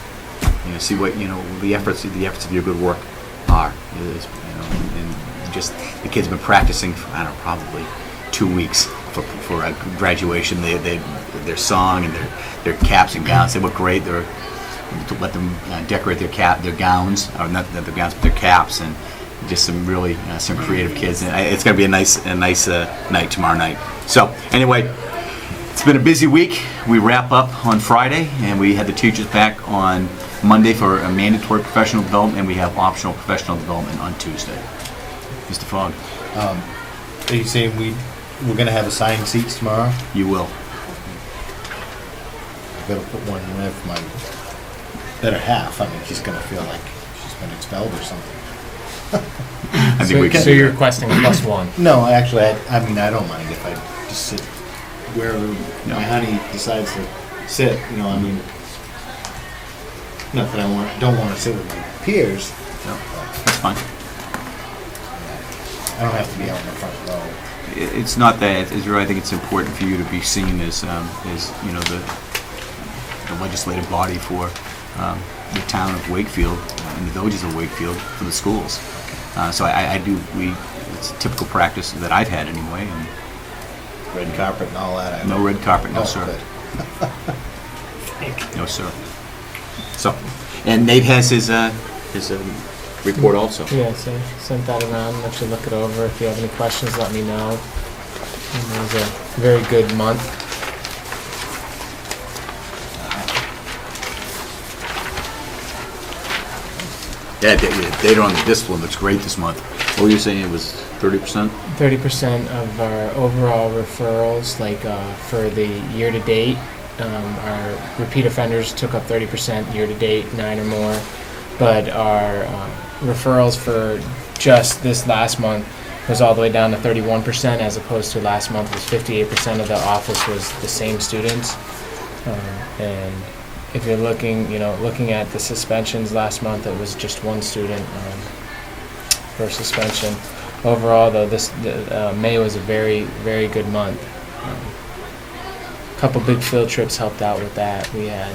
see what the efforts of your good work are. Is, and just the kids have been practicing for probably 2 weeks for graduation. Their song and their caps and gowns. They look great. To let them decorate their gowns, or not their gowns, but their caps, and just some really some creative kids. And it's going to be a nice night tomorrow night. So anyway. It's been a busy week. We wrap up on Friday, and we had the teachers back on Monday for a mandatory professional development, and we have optional professional development on Tuesday. Mr. Fogg.
Are you saying we're going to have assigned seats tomorrow?
You will.
I better put one in there for my better half. I mean, she's going to feel like she's been expelled or something.
I think we can.
So you're requesting a +1?
No, actually, I mean, I don't mind if I just sit where my honey decides to sit. I mean, not that I don't want to sit with my peers.
No, that's fine.
I don't have to be out in the front row.
It's not that. It's really, I think it's important for you to be seen as the legislative body for the town of Wakefield and the villages of Wakefield for the schools. So I do. It's a typical practice that I've had anyway. And
Red carpet and all that.
no red carpet, no
Oh,
sir.
good.
No sir. So, and Nate has his report also.
Yeah, so sent that around. Let you look it over. If you have any questions, let me know. And it was a very good month.
Yeah, data on the discipline looks great this month. What were you saying? It was 30%?
30% of our overall referrals, for the year to date, our repeat offenders took up 30% year to date, 9 or more. But our referrals for just this last month was all the way down to 31%, as opposed to last month was 58% of the office was the same students. And if you're looking at the suspensions last month, it was just 1 student for suspension. Overall, though, May was a very, very good month. A couple big field trips helped out with that. We had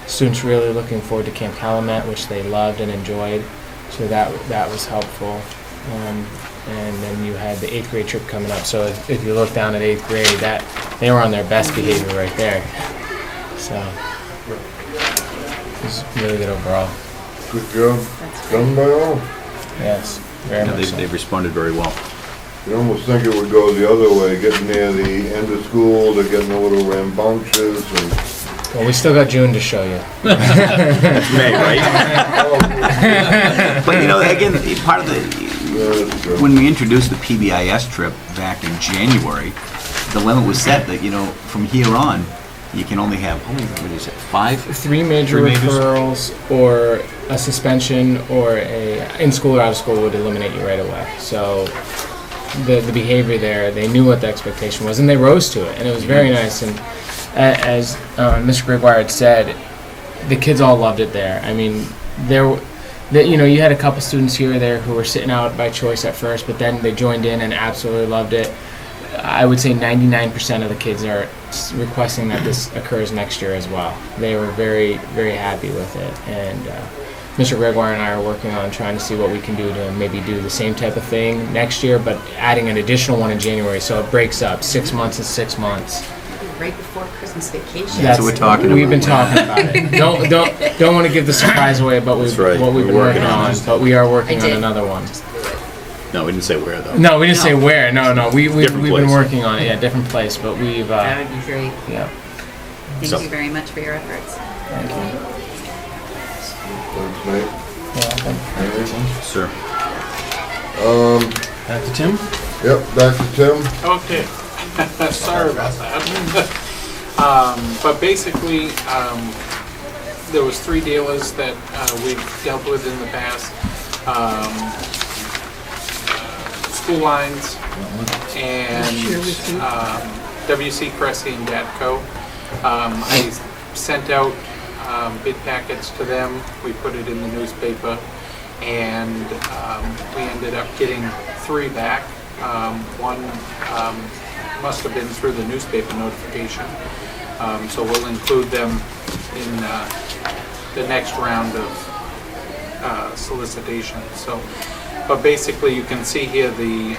students really looking forward to Camp Calumet, which they loved and enjoyed, so that was helpful. And then you had the 8th grade trip coming up. So if you look down at 8th grade, they were on their best behavior right there. So it was really good overall.
Good job. Done by all.
Yes, very much so.
They've responded very well.
You almost think it would go the other way, getting near the end of school, they're getting a little rambunctious and...
Well, we still got June to show you.
That's May, right? But again, part of when we introduced the PBIS trip back in January, the limit was set that from here on you can only have, what is it, 5?
3 major referrals or a suspension or a in-school or out-of-school would eliminate you right away. So the behavior there, they knew what the expectation was, and they rose to it, and it was very nice. And as Mr. Gregoire had said, the kids all loved it there. I mean, you had a couple students here or there who were sitting out by choice at first, but then they joined in and absolutely loved it. I would say 99% of the kids are requesting that this occurs next year as well. They were very, very happy with it, and Mr. Gregoire and I are working on trying to see what we can do to maybe do the same type of thing next year, but adding an additional one in January, so it breaks up 6 months and 6 months.
Right before Christmas vacation.
That's what we're talking
We've been
about.
talking about it. Don't want to give the surprise away about
That's right.
what we've been
We're
working
working on
on,
it.
but we are working
I
on
did.
another one.
Just blew it.
No, we didn't say where, though.
No, we didn't say
No.
where. No. We've
Different
been
place.
working on it. Yeah, different place, but we've
That would be great.
yeah.
Thank
So-
you very much for your efforts.
Thank you.
Thanks, Nate.
Sir.
Back to Tim?
Yep, back to Tim.
Okay, sorry about that. But basically, there was 3 dealers that we've dealt with in the past. School Lines and WC Cressy and Gatco. I sent out bid packets to them. We put it in the newspaper, and we ended up getting 3 back. One must have been through the newspaper notification, so we'll include them in the next round of solicitation. So, but basically, you can see here the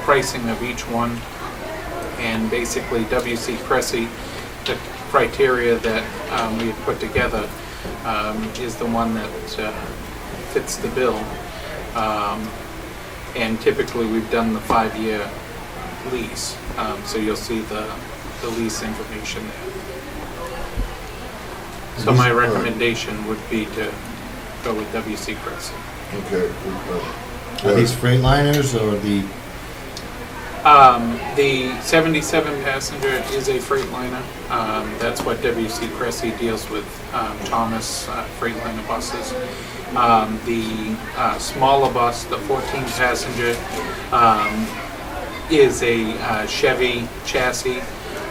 pricing of each one, and basically WC Cressy, the criteria that we had put together is the one that fits the bill. And typically, we've done the 5-year lease, so you'll see the lease information there. So my recommendation would be to go with WC Cressy.
Okay.
Are these Freightliners or the,
The 77 passenger is a Freightliner. That's what WC Cressy deals with, Thomas Freightliner buses. The smaller bus, the 14 passenger, is a Chevy chassis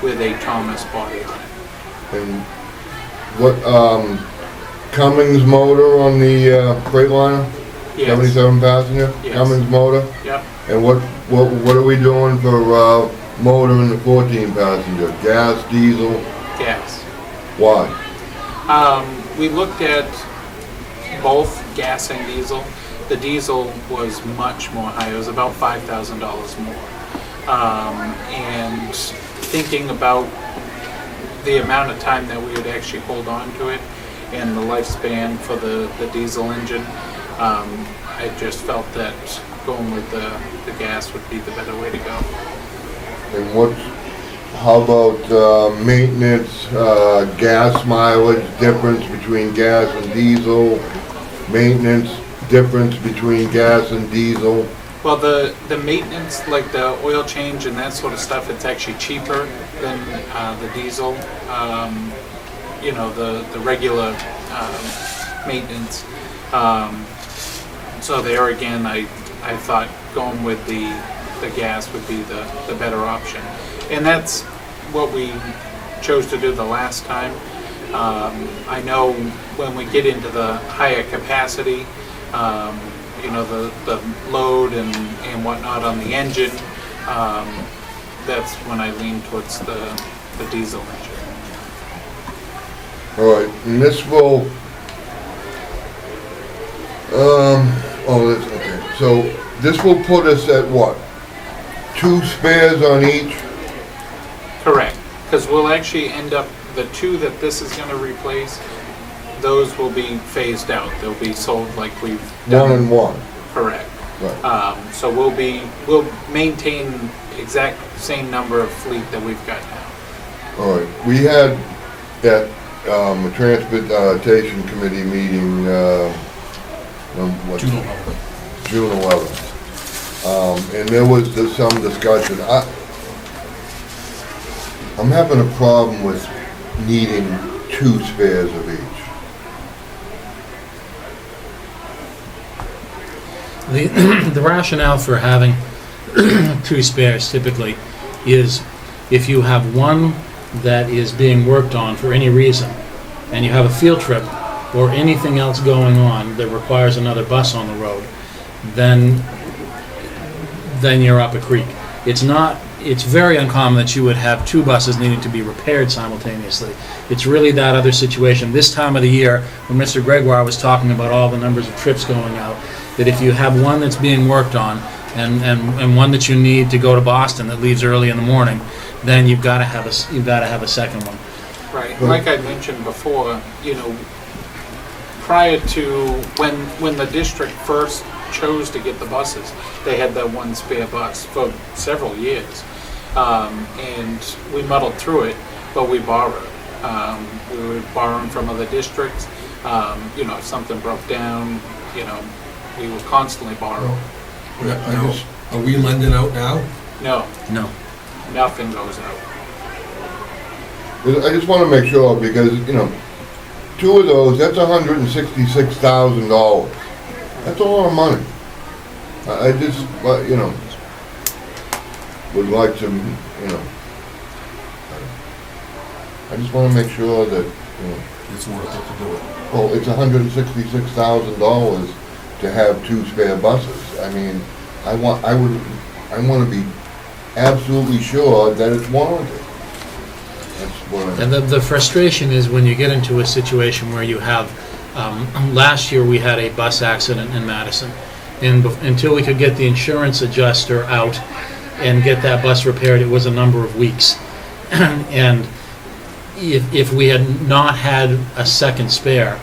with a Thomas body on it.
And what, Cummins motor on the Freightliner?
Yes.
77 passenger?
Yes.
Cummins motor?
Yep.
And what are we doing for, motor in the 14 passenger? Gas, diesel?
Gas.
Why?
We looked at both gas and diesel. The diesel was much more high. It was about $5,000 more. And thinking about the amount of time that we would actually hold on to it and the lifespan for the diesel engine, I just felt that going with the gas would be the better way to go.
And how about, maintenance, gas mileage, difference between gas and diesel? Maintenance, difference between gas and diesel?
Well, the maintenance, like the oil change and that sort of stuff, it's actually cheaper than the diesel. You know, the regular maintenance. So there again, I thought going with the gas would be the better option. And that's what we chose to do the last time. I know when we get into the higher capacity, you know, the load and whatnot on the engine, that's when I lean towards the diesel engine.
All right, and this will, okay, so this will put us at what? 2 spares on each?
Correct, because we'll actually end up, the 2 that this is going to replace, those will be phased out. They'll be sold like we've done.
1 and 1.
Correct.
Right.
So we'll maintain exact same number of fleet that we've got now.
All right, we had at a transportation committee meeting,
June 11th.
June 11th. And there was some discussion. I'm having a problem with needing 2 spares of each.
The rationale for having 2 spares typically is if you have one that is being worked on for any reason, and you have a field trip or anything else going on that requires another bus on the road, then you're up a creek. It's not it's very uncommon that you would have two buses needing to be repaired simultaneously. It's really that other situation. This time of the year, when Mr. Gregoire was talking about all the numbers of trips going out, that if you have one that's being worked on and one that you need to go to Boston that leaves early in the morning, then you've got to have a second one.
Right, like I mentioned before, prior to when the district first chose to get the buses, they had that one spare bus for several years. And we muddled through it, but we borrowed. We were borrowing from other districts. If something broke down, we were constantly borrowing.
Are we lending out now?
No,
No.
nothing goes out.
I just want to make sure, because, two of those, that's $166,000. That's a lot of money. I just, would like to, I just want to make sure that,
It's worth it to do it.
well, it's $166,000 to have two spare buses. I mean, I want to be absolutely sure that it's warranted. That's what
And the frustration is when you get into a situation where you have, last year we had a bus accident in Madison. And until we could get the insurance adjuster out and get that bus repaired, it was a number of weeks. And if we had not had a second spare,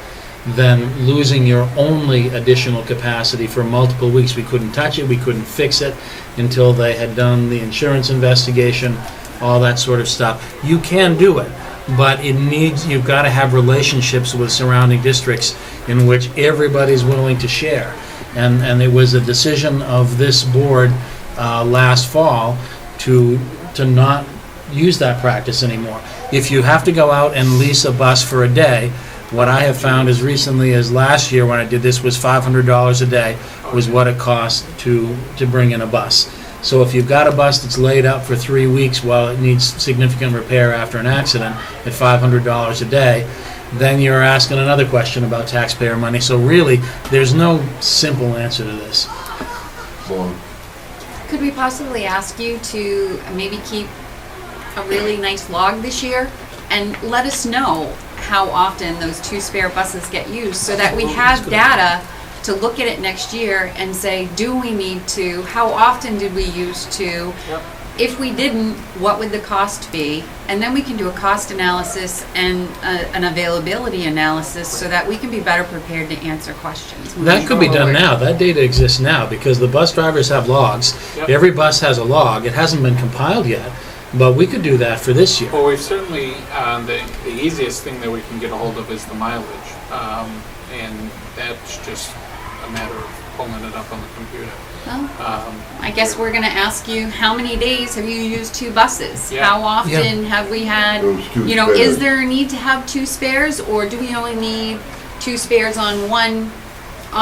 then losing your only additional capacity for multiple weeks, we couldn't touch it, we couldn't fix it until they had done the insurance investigation, all that sort of stuff. You can do it, but you've got to have relationships with surrounding districts in which everybody's willing to share. And it was a decision of this board last fall to not use that practice anymore. If you have to go out and lease a bus for a day, what I have found as recently as last year when I did this was $500 a day was what it cost to bring in a bus. So if you've got a bus that's laid up for 3 weeks while it needs significant repair after an accident at $500 a day, then you're asking another question about taxpayer money. So really, there's no simple answer to this.
Well,
Could we possibly ask you to maybe keep a really nice log this year and let us know how often those two spare buses get used so that we have data to look at it next year and say, do we need to, how often did we use to?
Yep.
If we didn't, what would the cost be? And then we can do a cost analysis and an availability analysis so that we can be better prepared to answer questions.
That could be done now. That data exists now because the bus drivers have logs.
Yep.
Every bus has a log. It hasn't been compiled yet, but we could do that for this year.
Well, we've certainly, the easiest thing that we can get a hold of is the mileage. And that's just a matter of pulling it up on the computer.
Well, I guess we're gonna ask you, how many days have you used two buses?
Yeah.
How often have we had,
Those two
is
spares.
there a need to have two spares? Or do we only need two spares on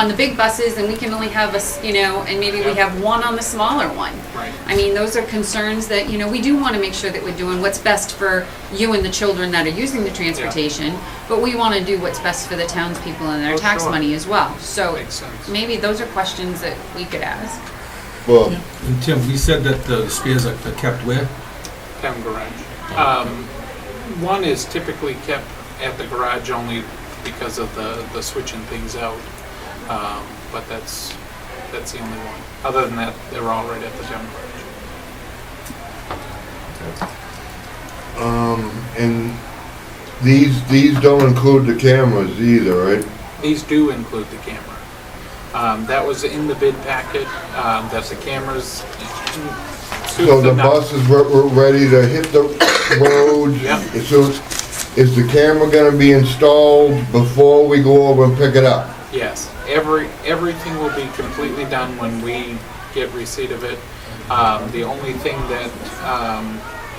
the big buses and we can only have and maybe we have one on the smaller one?
Right.
I mean, those are concerns that, we do wanna make sure that we're doing what's best for you and the children that are using the transportation, but we wanna do what's best for the townspeople and their
Oh,
tax
sure.
money as well. So
Makes sense.
maybe those are questions that we could ask.
well,
And Tim, we said that the spares are kept where?
Town garage. One is typically kept at the garage only because of the switching things out. But that's the only one. Other than that, they're all right at the town garage.
and these don't include the cameras either, right?
These do include the camera. That was in the bid packet, that the cameras.
So the buses were ready to hit the road?
Yep.
So is the camera gonna be installed before we go over and pick it up?
Yes, everything will be completely done when we get receipt of it. The only thing that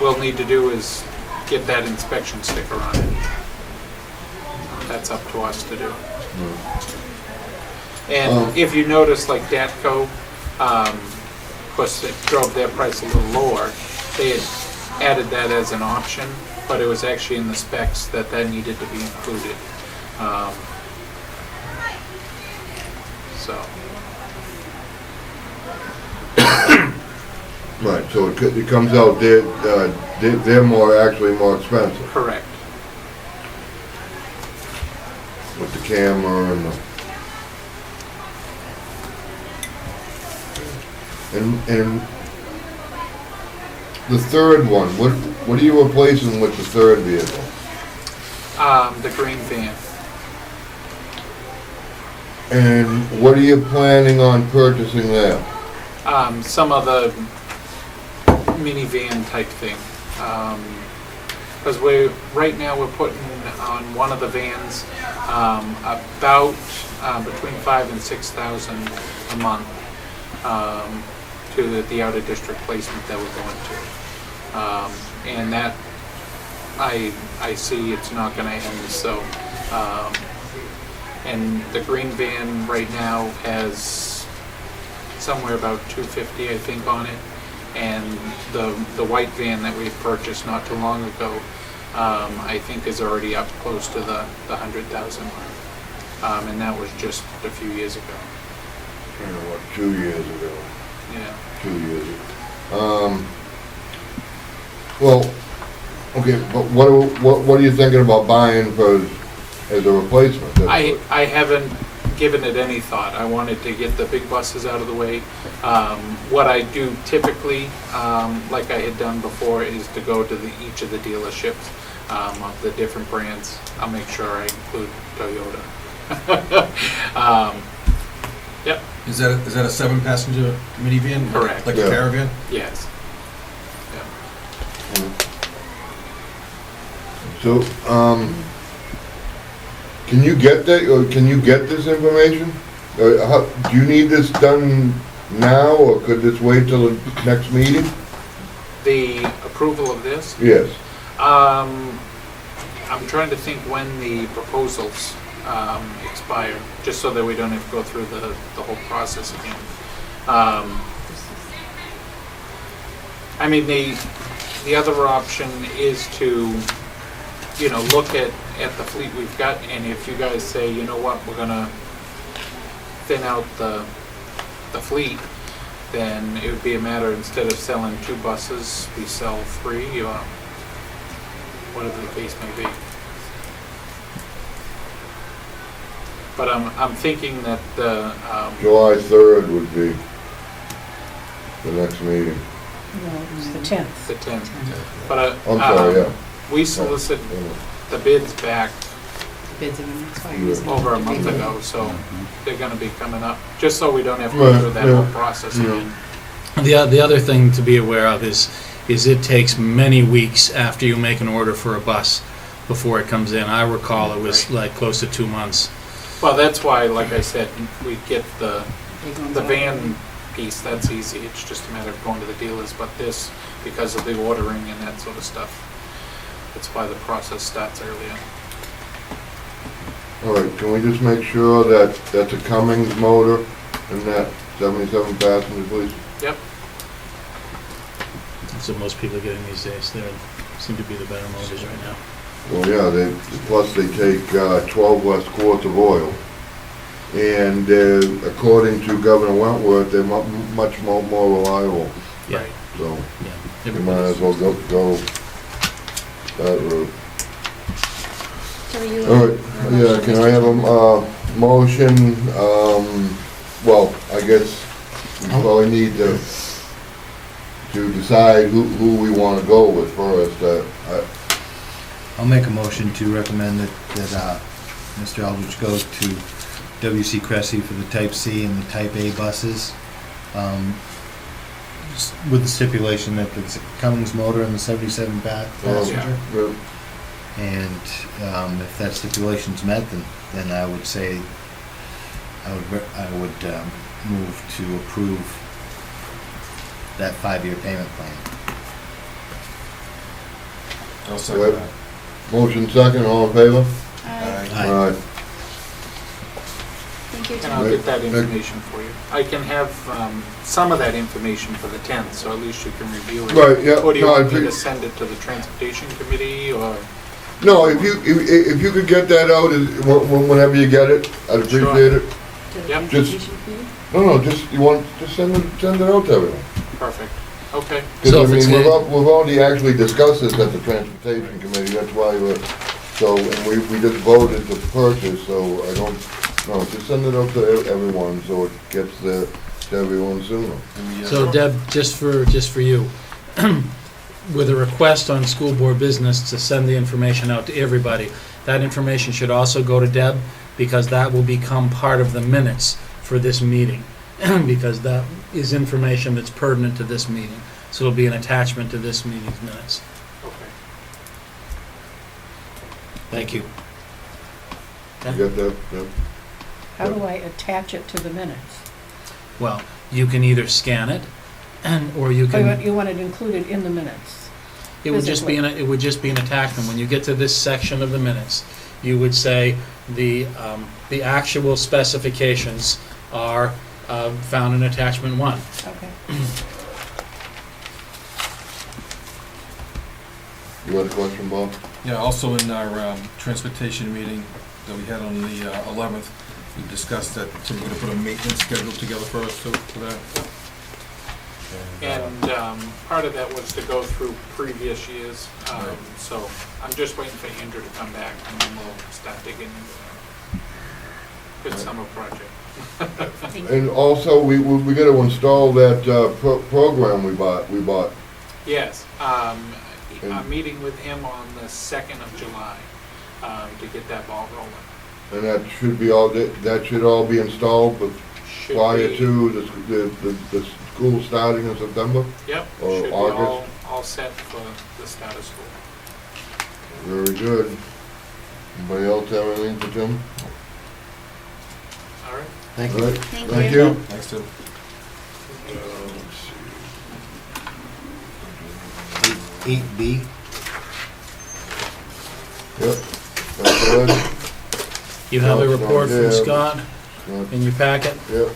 we'll need to do is get that inspection sticker on it. That's up to us to do. And if you notice, like Datco, of course, it drove their price a little lower. They had added that as an option, but it was actually in the specs that needed to be included. So.
Right, so it comes out, they're actually more expensive
Correct.
with the camera and and the third one, what are you replacing with the third vehicle?
The green van.
And what are you planning on purchasing there?
Some of the minivan type thing. Because right now we're putting on one of the vans about between 5,000 and 6,000 a month to the out of district placement that we're going to. And that I see it's not going to end. So, and the green van right now has somewhere about 250, I think, on it. And the white van that we purchased not too long ago, I think is already up close to the 100,000 mark. And that was just a few years ago.
You know what, 2 years ago.
Yeah.
2 years ago. Well, okay, but what are you thinking about buying as a replacement?
I haven't given it any thought. I wanted to get the big buses out of the way. What I do typically, like I had done before, is to go to each of the dealerships of the different brands. I'll make sure I include Toyota. Yep.
Is that a 7-passenger minivan?
Correct.
Like
Yeah.
a caravan?
Yes.
So, can you get that, or can you get this information? Do you need this done now, or could this wait till the next meeting?
The approval of this.
Yes.
I'm trying to think when the proposals expire, just so that we don't have to go through the whole process again. I mean, the other option is to, look at the fleet we've got, and if you guys say, you know what, we're gonna thin out the fleet, then it would be a matter, instead of selling 2 buses, we sell 3, or whatever the case may be. But I'm thinking that the,
July 3rd would be the next meeting.
No, it's the 10th.
the 10th. But
I'm sorry, yeah.
we solicited the bids back
Bids are gonna expire.
over a month ago, so they're gonna be coming up, just so we don't have to go through that whole process again.
The other thing to be aware of is it takes many weeks after you make an order for a bus before it comes in. I recall it was like close to 2 months.
Well, that's why, like I said, we get the
Big ones
the
are-
van piece, that's easy, it's just a matter of going to the dealers, but this, because of the ordering and that sort of stuff, that's why the process starts earlier.
All right, can we just make sure that that's a Cummins motor and that 77 passenger, please?
Yep.
That's what most people are getting these days. They seem to be the better motors right now.
Well, yeah, plus they take 12 less quarts of oil. And according to Governor Wentworth, they're much more reliable.
Yeah.
So
Yeah.
you might as well go that route.
So you.
All right, yeah, can I have a motion? Well, I guess we probably need to decide who we want to go with first.
I'll make a motion to recommend that Mr. Aldrich goes to W.C. Cressy for the Type C and the Type A buses, just with the stipulation that it's a Cummins motor and the 77 passenger.
Yeah.
And if that stipulation's met, then I would say I would move to approve that 5-year payment plan.
I'll second
Right.
that.
Motion second, all in favor?
Aye.
All right.
Thank you,
And
Tom.
I'll get that information for you. I can have some of that information for the 10th, so at least you can review it.
Right, yeah.
Or do you
No,
want
I
me to
think-
send it to the Transportation Committee, or?
No, if you could get that out whenever you get it, I'd appreciate it.
To the
Yep.
Just-
transportation committee?
No, just send it out to everyone.
Perfect. Okay.
Because,
So
I
if it's
mean,
good-
we've already actually discussed this at the Transportation Committee, that's why so, and we just voted to purchase, so I don't, no, just send it out to everyone, so it gets there to everyone sooner.
So Deb, just for you, with a request on school board business to send the information out to everybody, that information should also go to Deb, because that will become part of the minutes for this meeting, because that is information that's pertinent to this meeting. So it'll be an attachment to this meeting's minutes.
Okay.
Thank you.
You got that? Yep.
How do I attach it to the minutes?
Well, you can either scan it, or you can.
You want it included in the minutes?
It would just be it would just be an attachment. When you get to this section of the minutes, you would say the actual specifications are found in attachment 1.
Okay.
You got a question, Bob?
Yeah, also in our transportation meeting that we had on the 11th, we discussed that, so we're gonna put a maintenance schedule together for us, so, for that.
And part of that was to go through previous years.
Right.
So I'm just waiting for Andrew to come back and then we'll start digging into it. Good summer project.
And also, we gotta install that program we bought.
Yes, I'm meeting with him on the 2nd of July to get that ball rolling.
And that should all be installed
Should
prior
be-
to the school starting in September?
Yep,
or
should be
August?
all set for the start of school.
Very good. Anybody else have anything for Tim?
All right.
Thank
All
you.
right,
Thank
thank
you.
you.
Thanks, Tim.
Let's see.
8B.
Yep. That's good.
You have a
No, it's
report
not
from
there.
Scott
Good.
in your packet.
Yep.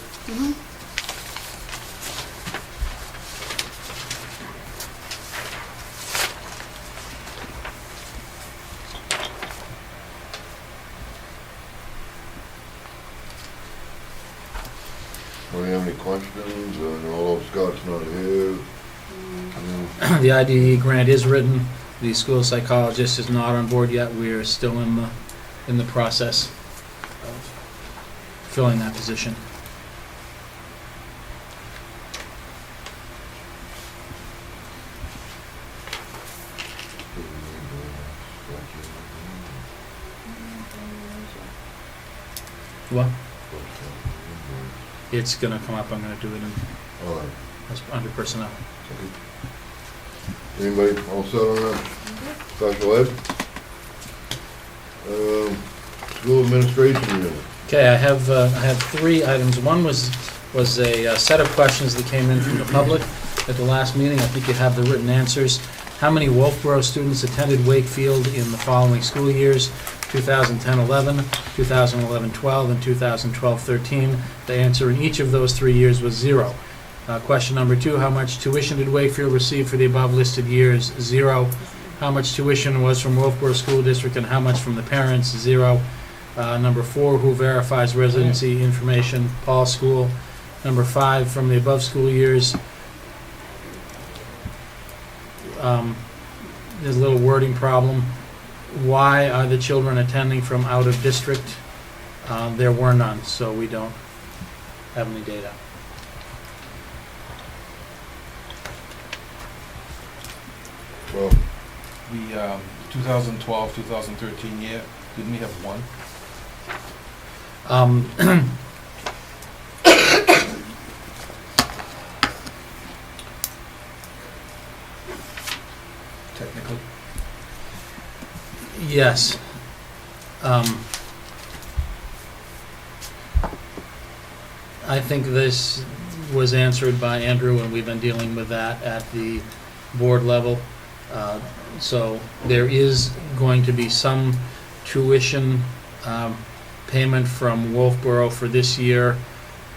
Do we have any questions? No, Scott's not here.
The IDE grant is written. The school psychologist is not on board yet. We are still in the process of filling that position. What? It's gonna come up. I'm gonna do it
All right.
under personnel.
Anybody all set on that? Special ed? School administration unit.
Okay, I have 3 items. One was a set of questions that came in from the public at the last meeting. I think you have the written answers. How many Wolfboro students attended Wakefield in the following school years? 2010-11, 2011-12, and 2012-13. The answer in each of those 3 years was 0. Question number 2, how much tuition did Wakefield receive for the above listed years? 0. How much tuition was from Wolfboro School District and how much from the parents? 0. Number 4, who verifies residency information? Paul School. Number 5, from the above school years, there's a little wording problem. Why are the children attending from out of district? There were none, so we don't have any data.
Well,
The 2012, 2013 year, didn't we have 1? Technically.
Yes. I think this was answered by Andrew, and we've been dealing with that at the board level. So there is going to be some tuition payment from Wolfboro for this year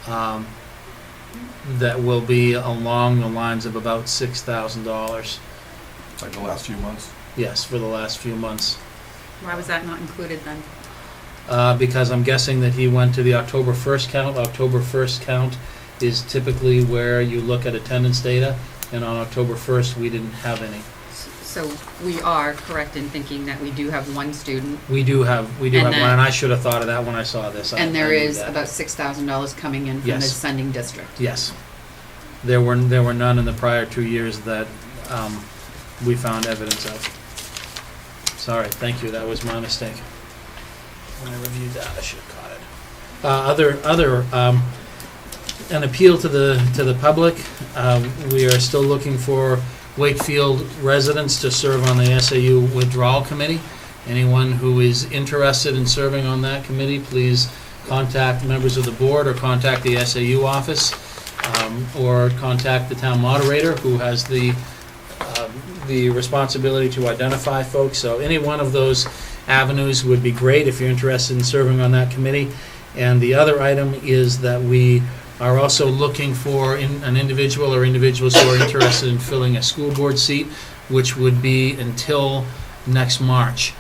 that will be along the lines of about $6,000.
Like the last few months.
Yes, for the last few months.
Why was that not included then?
Because I'm guessing that he went to the October 1st count. October 1st count is typically where you look at attendance data, and on October 1st, we didn't have any.
So we are correct in thinking that we do have one student,
We do have one,
that-
and I should have thought of that when I saw this.
and
I
there
knew
is
that.
about $6,000 coming in from the
Yes.
sending district.
Yes. There were none in the prior 2 years that we found evidence of. Sorry, thank you, that was my mistake. When I reviewed that, I should have caught it. An appeal to the public. We are still looking for Wakefield residents to serve on the SAU Withdrawal Committee. Anyone who is interested in serving on that committee, please contact members of the board or contact the SAU office, or contact the town moderator, who has the responsibility to identify folks. So any one of those avenues would be great if you're interested in serving on that committee. And the other item is that we are also looking for an individual or individuals who are interested in filling a school board seat, which would be until next March.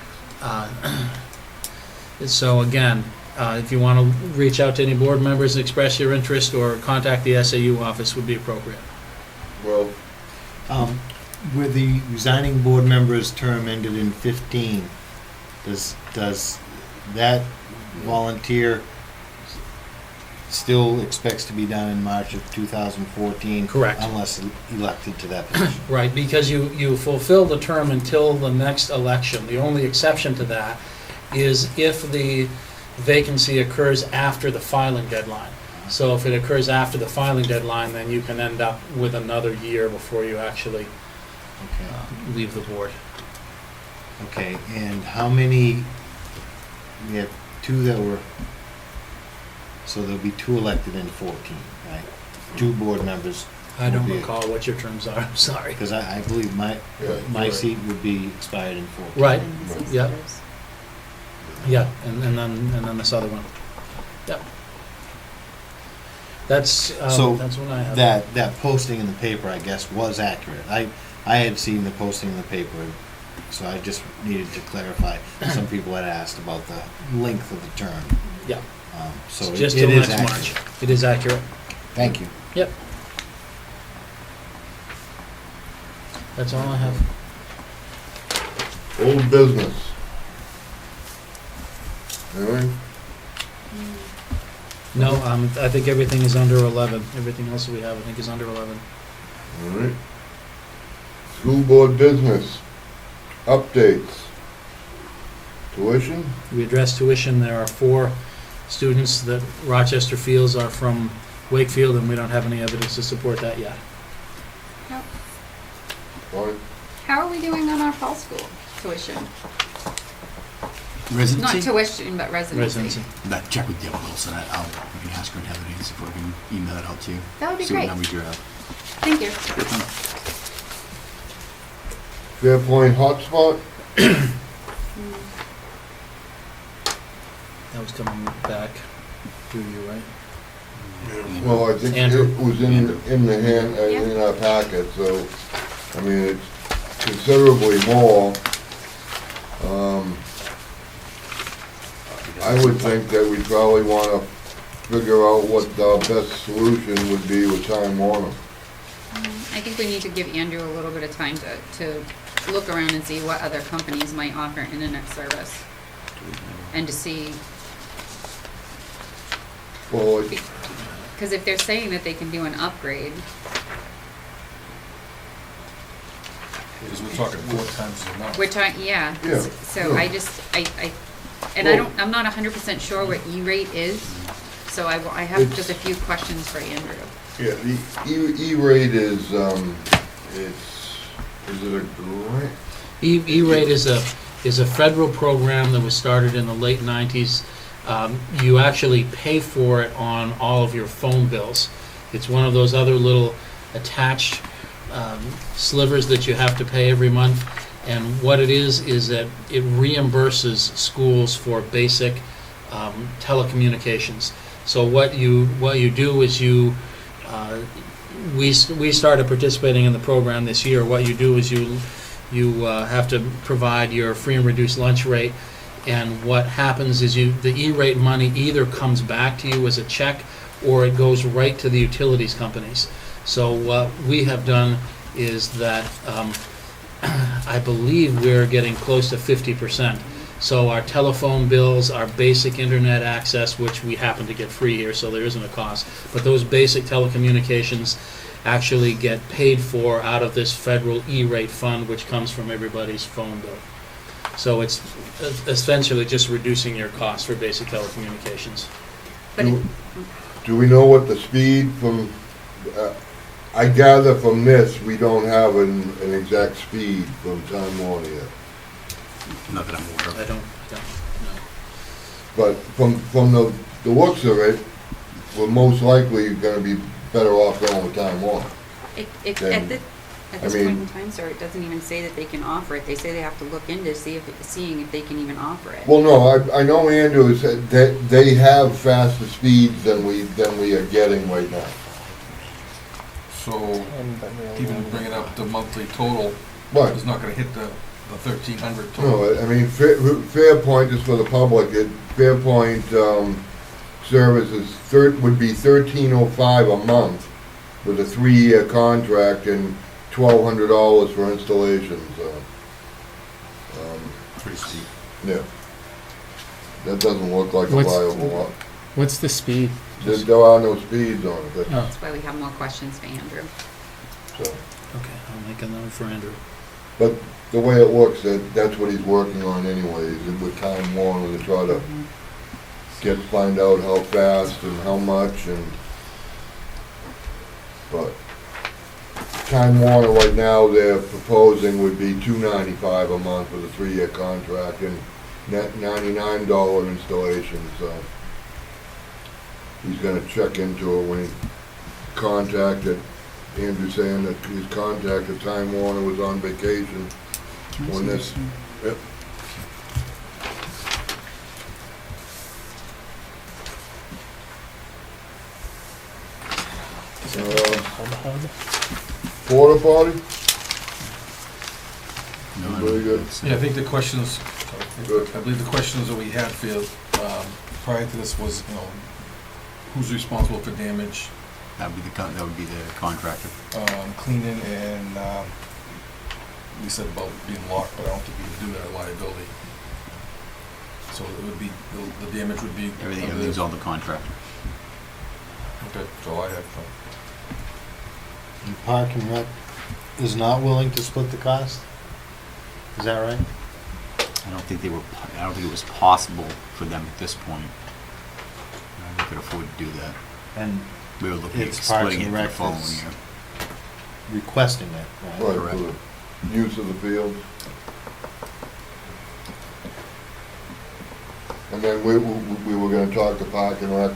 So again, if you want to reach out to any board members and express your interest, or contact the SAU office would be appropriate.
Well,
Where the resigning board member's term ended in 15, does that volunteer still expects to be done in March of 2014?
Correct.
Unless elected to that position?
Right, because you fulfill the term until the next election. The only exception to that is if the vacancy occurs after the filing deadline. So if it occurs after the filing deadline, then you can end up with another year before you actually
Okay.
leave the board.
Okay, and how many, we have two that were, so there'll be two elected in 14, right? Two board members.
I don't
will be-
recall what your terms are, I'm sorry.
Because I believe my
right.
seat would be expired in 14.
Right, yeah. Yeah, and then this other one. Yep. That's
So
what I have.
That posting in the paper, I guess, was accurate. I had seen the posting in the paper, so I just needed to clarify. Some people had asked about the length of the term.
Yeah.
So
It's
it
just
it
till
is
next
accurate.
March. It is accurate.
Thank you.
Yep. That's all I have.
old business. Anything?
No, I think everything is under 11. Everything else we have, I think, is under 11.
All right. School board business, updates. Tuition?
We addressed tuition. There are 4 students that Rochester feels are from Wakefield, and we don't have any evidence to support that yet.
Fine.
How are we doing on our fall school tuition?
Residency?
Not tuition, but residency.
Residency.
That check with Dale Wilson. We can ask her and have it answered, if we can email it out to you.
That would be
See what
great.
numbers you have.
Thank you.
Fairpoint hotspot?
That was coming back to you, right?
Well, I think
Andrew.
it was in the hand, in our packet, so, I mean, it's considerably more. I would think that we probably wanna figure out what the best solution would be with Time Warner.
I think we need to give Andrew a little bit of time to look around and see what other companies might offer internet service. And to see,
Well,
because if they're saying that they can do an upgrade,
Because we're talking 4 times the amount.
we're talking, yeah.
Yeah,
So
yeah.
I just, and I'm not 100% sure what E-rate is, so I have
It's-
just a few questions for Andrew.
yeah, the E-rate is, is it a grant?
E-rate is a federal program that was started in the late 90s. You actually pay for it on all of your phone bills. It's one of those other little attached slivers that you have to pay every month. And what it is that it reimburses schools for basic telecommunications. So what you do is we started participating in the program this year. What you do is you have to provide your free and reduced lunch rate, and what happens is the E-rate money either comes back to you as a check or it goes right to the utilities companies. So what we have done is that I believe we're getting close to 50%. So our telephone bills, our basic internet access, which we happen to get free here, so there isn't a cost, but those basic telecommunications actually get paid for out of this federal E-rate fund, which comes from everybody's phone bill. So it's essentially just reducing your costs for basic telecommunications.
But it-
Do we know what the speed from, I gather from this, we don't have an exact speed from Time Warner yet.
Not that I'm aware of.
I don't know.
But from the looks of it, we're most likely gonna be better off going with Time Warner.
At
Then,
this
I
point
mean-
in time, sir, it doesn't even say that they can offer it. They say they have to look into seeing if they can even offer it.
Well, no, I know Andrew said that they have faster speeds than we are getting right now.
So even bringing up the monthly total
But,
is not gonna hit the 1,300 total.
no, I mean, Fairpoint, just for the public, Fairpoint, services would be $13.05 a month with a 3-year contract and $1,200 for installation, so.
Pretty steep.
Yeah. That doesn't look like a
What's-
viable lot.
What's the speed?
There are no speeds on it,
Oh.
That's why we have more questions for Andrew.
so.
Okay, I'll make a note for Andrew.
But the way it looks, that's what he's working on anyways, with Time Warner to try to find out how fast and how much but Time Warner right now, they're proposing would be $295 a month with a 3-year contract and net $99 installation, so he's gonna check into it when he contacted, Andrew saying that his contact at Time Warner was on vacation when this, yep. Porta potty? Very good.
Yeah, I think the questions,
Good.
I believe the questions that we had for you prior to this was, who's responsible for damage,
That would be the contractor.
cleaning, and we said about being locked, but I don't think we would do that liability. So it would be, the damage would be.
Everything's on the contractor.
Okay, that's all I have.
And Park and Rec is not willing to split the cost? Is that right?
I don't think it was possible for them at this point. They could afford to do that.
And
We were looking at
It's Parks
splitting it
and
for the
Rec
following
that's-
year.
requesting it, right?
Right, for the use of the field. And then we were gonna talk to Park and Recs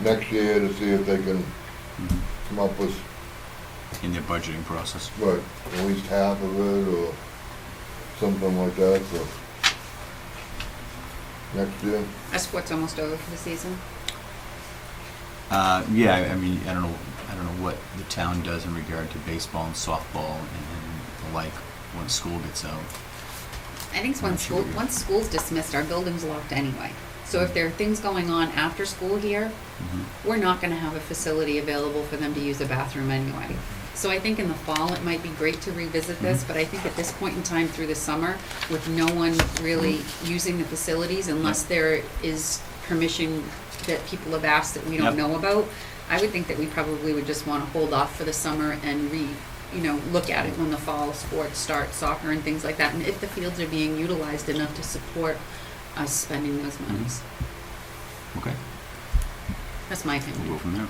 next year to see if they can
Mhm.
come up with,
In their budgeting process.
right, at least half of it or something like that for next year.
Our sport's almost over for the season.
Yeah, I mean, I don't know what the town does in regard to baseball and softball and the like when school gets out.
I think
Not sure.
once school's dismissed, our building's locked anyway. So if there are things going on after school here,
Mhm.
we're not gonna have a facility available for them to use a bathroom anyway. So I think in the fall, it might be great to revisit this, but I think at this point in time through the summer, with no one really using the facilities unless there is permission that people have asked that we don't
Yep.
know about, I would think that we probably would just wanna hold off for the summer and look at it when the fall sports start, soccer and things like that, and if the fields are being utilized enough to support us spending those monies.
Okay,
That's my
we'll go
opinion.
from there.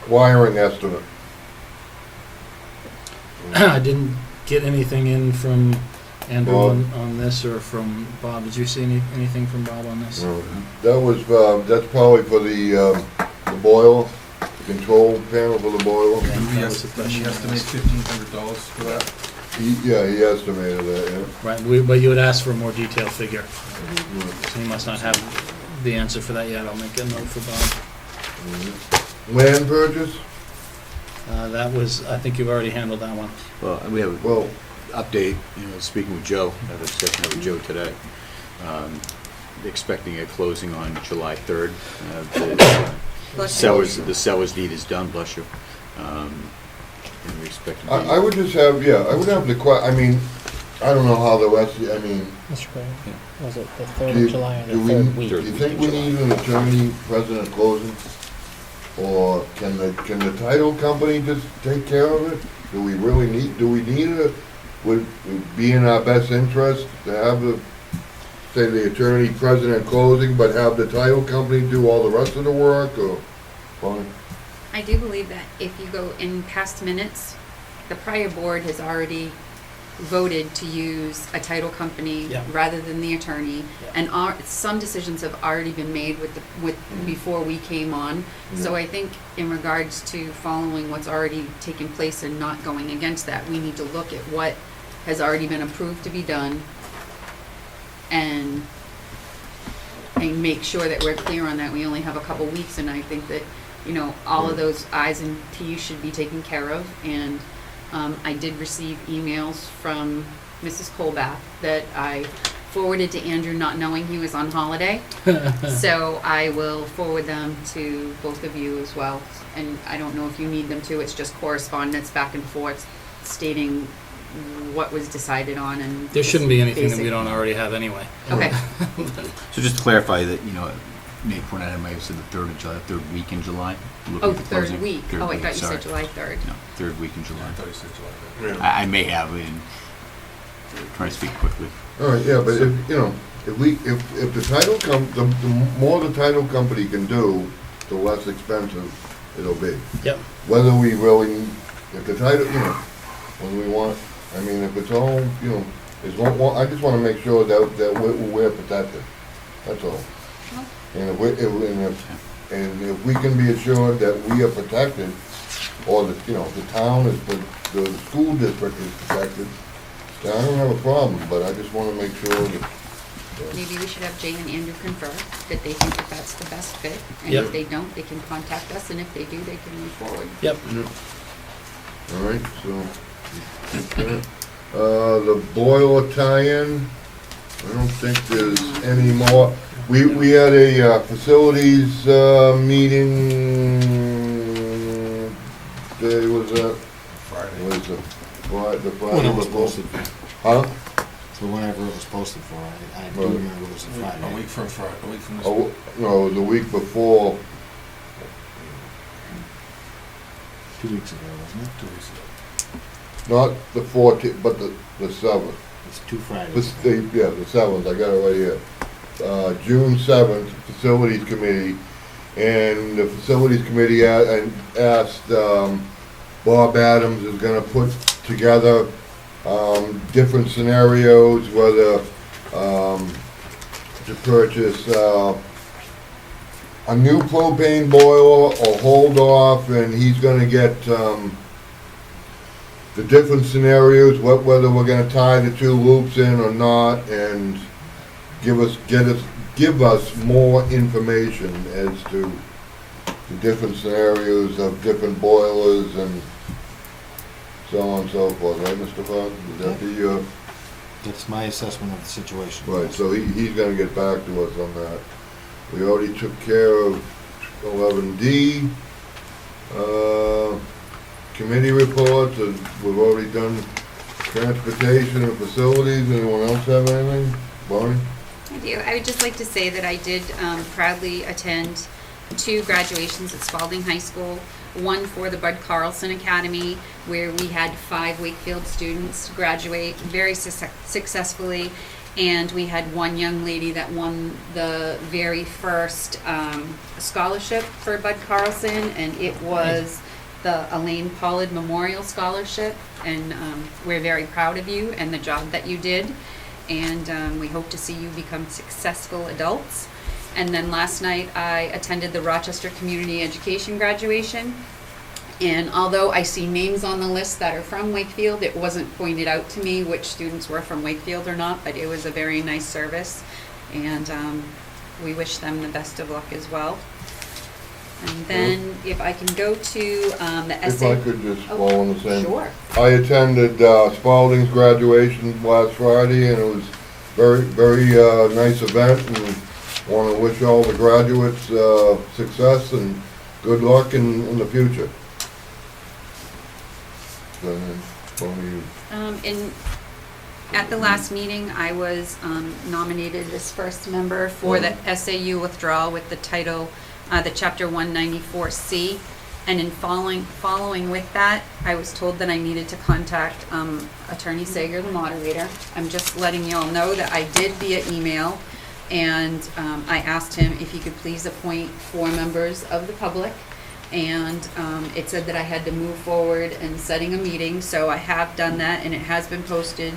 Wiring estimate.
I didn't get anything in from Andrew
Bob.
on this, or from Bob. Did you see anything from Bob on this?
That was, that's probably for the boiler, the control panel for the boiler.
Yeah.
Do we
That was the question.
estimate $1,500 for that?
He estimated that, yeah.
Right, but you would ask for a more detailed figure. So you must not have the answer for that yet. I'll make a note for Bob.
Land purchase?
That was, I think you've already handled that one.
Well, we have
Well,
an update, speaking with Joe, I had a discussion with Joe today, expecting a closing on July 3rd.
Bless you.
The seller's deed is done, bless you. in respect to.
I would just have, I would have I mean, I don't know how the rest, I mean,
Mr. Gray,
Yeah.
was it the 3rd
Do-
of July or the
do we-
3rd week?
do you think we need an attorney present at closing? Or can the title company just take care of it? Do we need would it be in our best interest to have the attorney present at closing, but have the title company do all the rest of the work, or? Fine.
I do believe that if you go in past minutes, the prior board has already voted to use a title company
Yeah.
rather than the attorney.
Yeah.
And some decisions have already been made before we came on. So I think in regards to following what's already taken place and not going against that, we need to look at what has already been approved to be done and make sure that we're clear on that. We only have a couple weeks, and I think that, all of those I's and T's should be taken care of. And I did receive emails from Mrs. Colbath that I forwarded to Andrew, not knowing he was on holiday. So I will forward them to both of you as well. And I don't know if you need them too. It's just correspondence back and forth stating what was decided on. And
There shouldn't be anything that we
basic-
don't already have anyway.
Okay.
So just to clarify that, Nate pointed out, I might have said the 3rd of July, third week in July. Looking
Oh,
at the
third
closing.
week.
Third
Oh, I
week,
thought you
sorry.
said July 3rd.
No, third week in July.
I thought you said July 3rd.
I may have, and try to speak quickly.
All right, yeah, but if the title the more the title company can do, the less expensive it'll be.
Yep.
Whether we really, if the title, whether we want, I mean, if it's all, I just wanna make sure that we're protected, that's all. And if we can be assured that we are protected, or the town is, the school district is protected, then I don't have a problem, but I just wanna make sure that.
Maybe we should have Jay and Andrew confer that they think that that's the best fit. And
Yep.
if they don't, they can contact us, and if they do, they can move forward.
Yep.
All right, so, the boiler tie-in, I don't think there's any more. We had a facilities meeting, day was that?
Friday.
Was the
When
Friday
it was
before?
posted,
Huh?
so whenever it was posted for, I do
Right.
remember it was a Friday.
A week from Friday, a week from this
Oh,
week.
no, the week before,
2 weeks ago, wasn't it?
2 weeks ago.
not the 14th, but the 7th.
It's 2 Fridays.
The 7th, I got it right here. June 7th, Facilities Committee, and the Facilities Committee asked, Bob Adams is gonna put together, different scenarios, whether, to purchase, a new propane boiler or hold off, and he's gonna get, the different scenarios, whether we're gonna tie the 2 loops in or not, and give us more information as to the different scenarios of different boilers and so on and so forth, right, Mr. Fogg? Is that the,
That's my assessment of the situation.
right, so he's gonna get back to us on that. We already took care of 11D. Committee reports, we've already done transportation and facilities. Anyone else have anything? Bonnie?
I do. I would just like to say that I did proudly attend 2 graduations at Spalding High School. One for the Bud Carlson Academy, where we had 5 Wakefield students graduate very successfully. And we had one young lady that won the very first scholarship for Bud Carlson, and it was the Elaine Pollard Memorial Scholarship. And we're very proud of you and the job that you did. And we hope to see you become successful adults. And then last night, I attended the Rochester Community Education graduation. And although I see names on the list that are from Wakefield, it wasn't pointed out to me which students were from Wakefield or not, but it was a very nice service. And we wish them the best of luck as well. And then if I can go to the
If
essay.
I could just follow on the same.
Sure.
I attended Spalding's graduation last Friday, and it was very nice event, and want to wish all the graduates success and good luck in the future. then, only you.
At the last meeting, I was nominated as first member for the SAU withdrawal with the title, the Chapter 194C. And in following with that, I was told that I needed to contact Attorney Sager, the moderator. I'm just letting you all know that I did via email, and I asked him if he could please appoint 4 members of the public. And it said that I had to move forward in setting a meeting, so I have done that, and it has been posted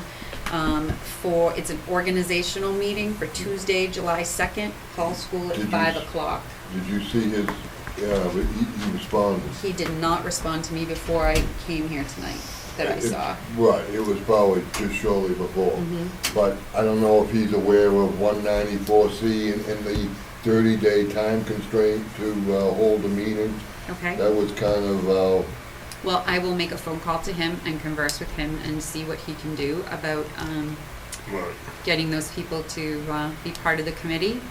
it's an organizational meeting for Tuesday, July 2nd, Hall School at 5 o'clock.
Did you see his, yeah, but he responded.
He did not respond to me before I came here tonight, that I saw.
Right, it was probably just shortly before.
Mhm.
But I don't know if he's aware of 194C and the 30-day time constraint to hold a meeting.
Okay.
That was kind of,
Well, I will make a phone call to him and converse with him and see what he can do about getting those people to be part of the committee.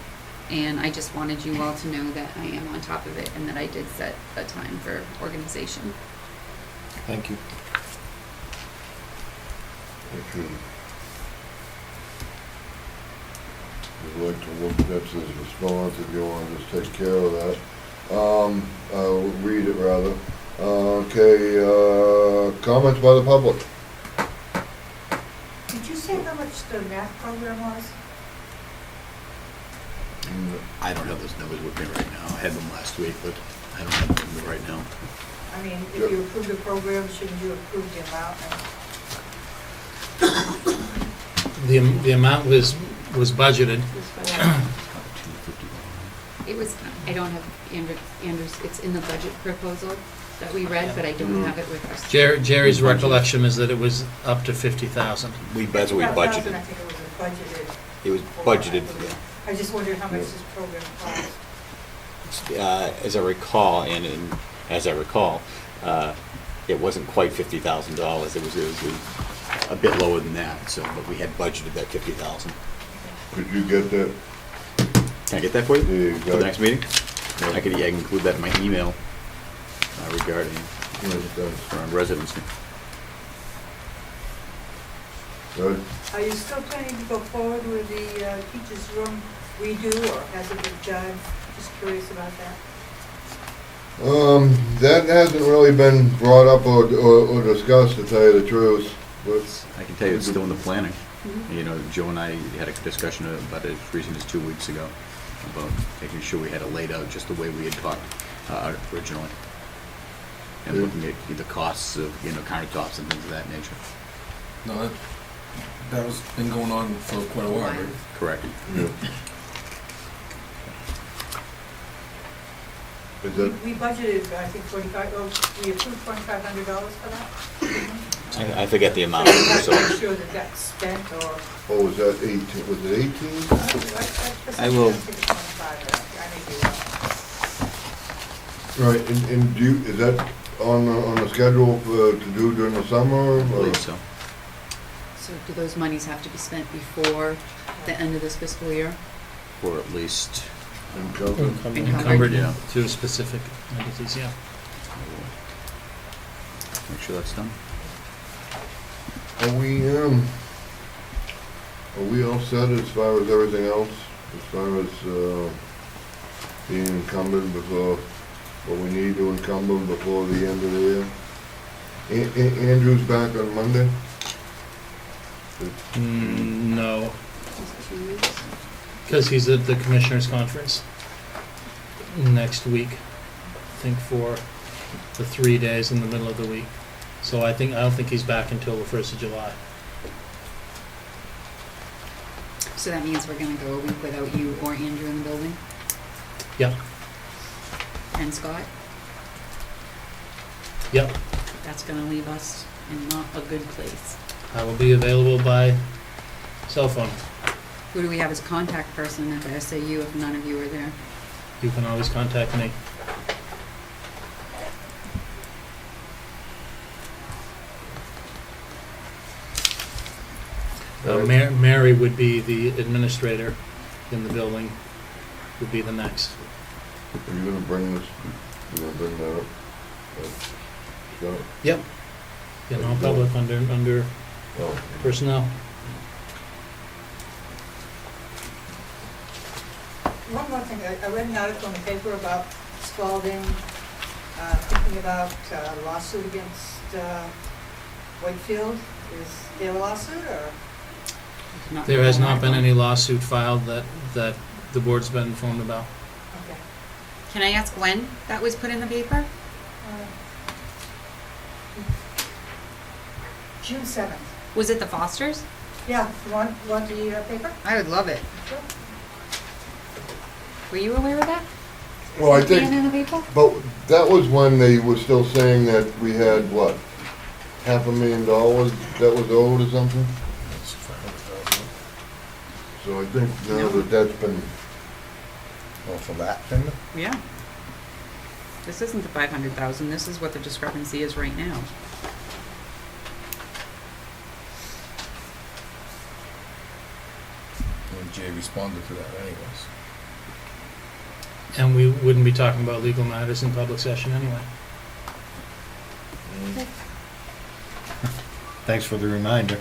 And I just wanted you all to know that I am on top of it and that I did set a time for organization.
Thank you.
if you'd like to look, that's his response, if you want to just take care of that. I'll read it rather. Okay, comments by the public?
Did you say how much the math program was?
I don't have those numbers with me right now. I had them last week, but I don't have them with me right now.
I mean, if you approve the program, shouldn't you approve the amount?
The amount was budgeted.
It was, I don't have Andrew's, it's in the budget proposal that we read, but I don't have it with us.
Jerry's recollection is that it was up to 50,000.
That's what we
$50,000,
budgeted.
I think it was budgeted.
It was budgeted, yeah.
I just wondered how much this program cost.
As I recall, it wasn't quite $50,000. It was a bit lower than that. So, but we had budgeted that $50,000.
Could you get that?
Can I get that for you?
Yeah, you
For
got
the
it.
next meeting? I can include that in my email regarding residency.
Good.
Are you still planning to go forward with the teacher's room redo, or has it been done? Just curious about that.
That hasn't really been brought up or discussed, to tell you the truth, but
I can tell you it's still in the planning. You know, Joe and I had a discussion about it as recent as 2 weeks ago, about making sure we had it laid out just the way we had talked originally. And looking at the costs of, countertops and things of that nature.
No, that was been going on for quite a while, right?
Correct.
yeah. Is that,
We budgeted, I think, we approved $2,500 for that?
I forget the amount.
I'm
So
not sure that that's spent, or...
oh, was that 18, was it 18?
I will-
I think it's 25, I may be wrong.
Right, and do you, is that on the schedule to do during the summer?
I believe so.
So do those monies have to be spent before the end of this fiscal year?
Or at least,
Encumbered
Yeah.
to specific entities, yeah.
make sure that's done.
Are we all set as far as everything else? As far as being encumbered before, what we need to encumber before the end of the year? Andrew's back on Monday?
No, because he's at the commissioners' conference next week, I think for the 3 days in the middle of the week. So I don't think he's back until the 1st of July.
So that means we're gonna go a week without you or Andrew in the building?
Yep,
And Scott?
yep.
That's gonna leave us in not a good place.
I will be available by cell phone.
Who do we have as contact person at the SAU if none of you are there?
You can always contact me. Mary would be the administrator in the building, would be the next.
Are you gonna bring this, you gonna bring that up? Scott?
Yep. Yeah, non-public under
Oh,
personnel.
One more thing, I read an article in the paper about Spalding thinking about a lawsuit against Wakefield. Is there a lawsuit, or?
There has not been any lawsuit filed that the board's been informed about.
Okay.
Can I ask when that was put in the paper?
June 7th.
Was it the Fosters?
Yeah, you want the paper?
I would love it.
Sure.
Were you aware of that?
Well, I
Being
think,
in the paper?
but that was when they were still saying that we had, what, $500,000 that was owed or something?
It's 500,000.
So I think now that that's been,
Well, for that tender?
Yeah. This isn't the 500,000, this is what the discrepancy is right now.
And Jay responded to that anyways.
And we wouldn't be talking about legal matters in public session anyway.
Thanks for the reminder.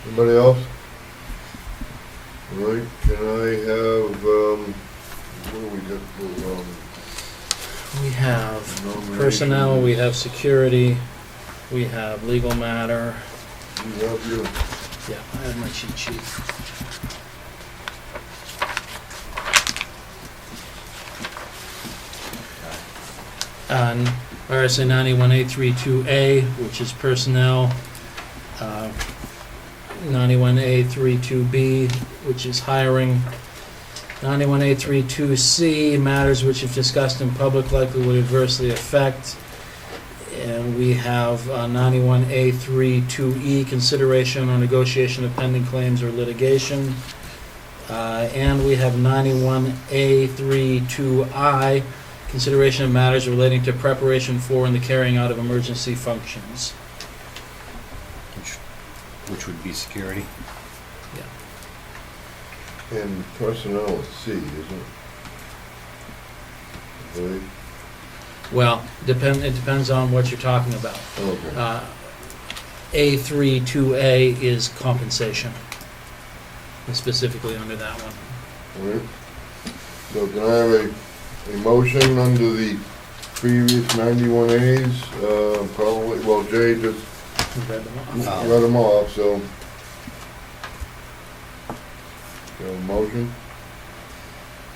anybody else? All right, can I have, what do we got for,
We have
nomination?
personnel, we have security, we have legal matter.
You have your,
Yeah, I have my cheat sheet. On RSA 91A32A, which is personnel, 91A32B, which is hiring, 91A32C, matters which if discussed in public likely would adversely affect, and we have 91A32E, consideration or negotiation of pending claims or litigation, and we have 91A32I, consideration of matters relating to preparation for and the carrying out of emergency functions.
Which would be security.
and personnel is C, isn't it? I believe.
Well, it depends on what you're talking about.
Okay.
A32A is compensation, and specifically under that one.
All right. So can I have a motion under the previous 91As? Probably, well, Jay just
Read them off.
read them off, so. So motion?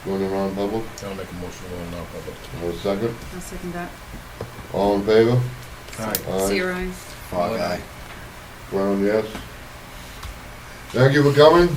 Going to non-public?
I'll make a motion on non-public.
One second.
I'll second that.
All in favor?
Aye.
Zero.
Frog eye.
Brown, yes. Thank you for coming.